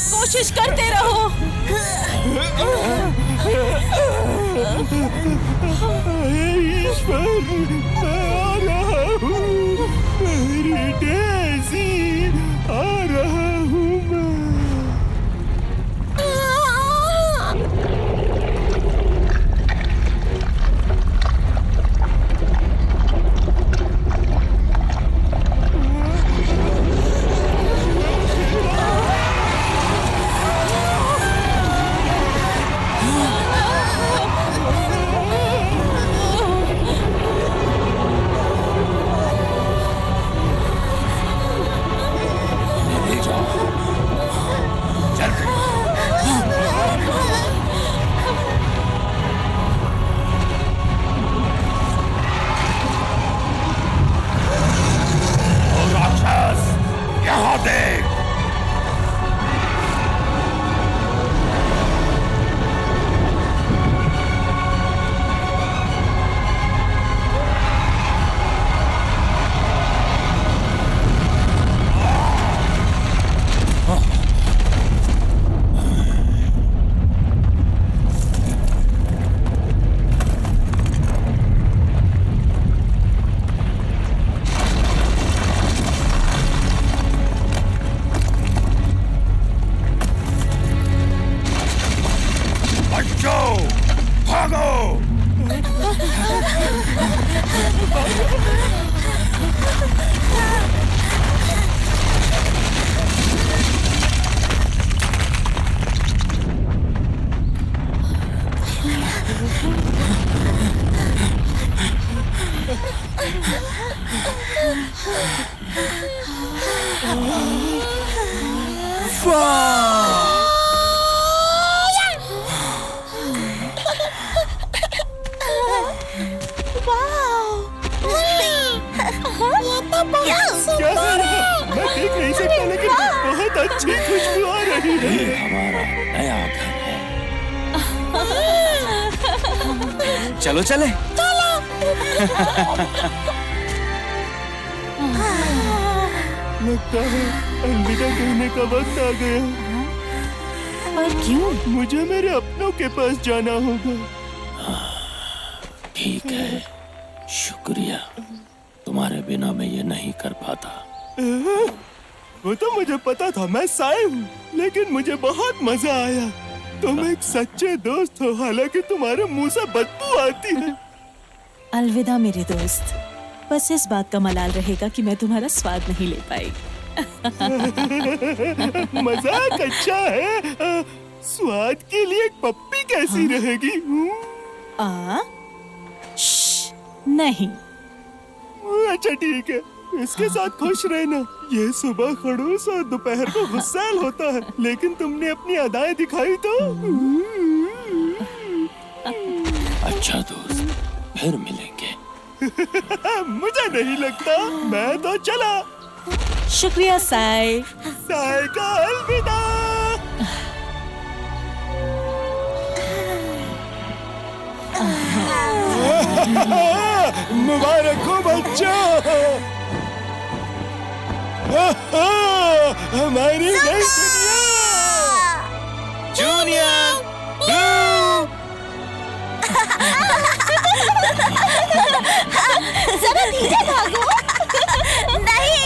कोशिश करते रहो। ईश्वर, मैं आ रहा हूँ। मेरी डेज़ी, आ रहा हूँ मैं। ये हमारा नया घर है। चलो चले। लगता है अलविदा कहने का वक्त आ गया। पर क्यों? मुझे मेरे अपनों के पास जाना होगा। ठीक है, शुक्रिया। तुम्हारे बिना मैं ये नहीं कर पाता। वो तो मुझे पता था, मैं साई हूँ, लेकिन मुझे बहुत मजा आया। तुम एक सच्चे दोस्त हो, हालांकि तुम्हारे मुंह से बदबू आती है। अलविदा मेरे दोस्त। बस इस बात का मलाल रहेगा कि मैं तुम्हारा स्वाद नहीं ले पाई। मजाक अच्छा है। स्वाद के लिए एक पप्पी कैसी रहेगी? नहीं। अच्छा ठीक है, इसके साथ खुश रहना। ये सुबह खड़ूस और दोपहर को गुस्सैल होता है, लेकिन तुमने अपनी अदाएं दिखाई तो। अच्छा दोस्त, फिर मिलेंगे। मुझे नहीं लगता। मैं तो चला। शुक्रिया साई। साई का अलविदा। मुबारक हो बच्चा। हमारी नई दुनिया। जूनियर जरा धीरे भागो। नहीं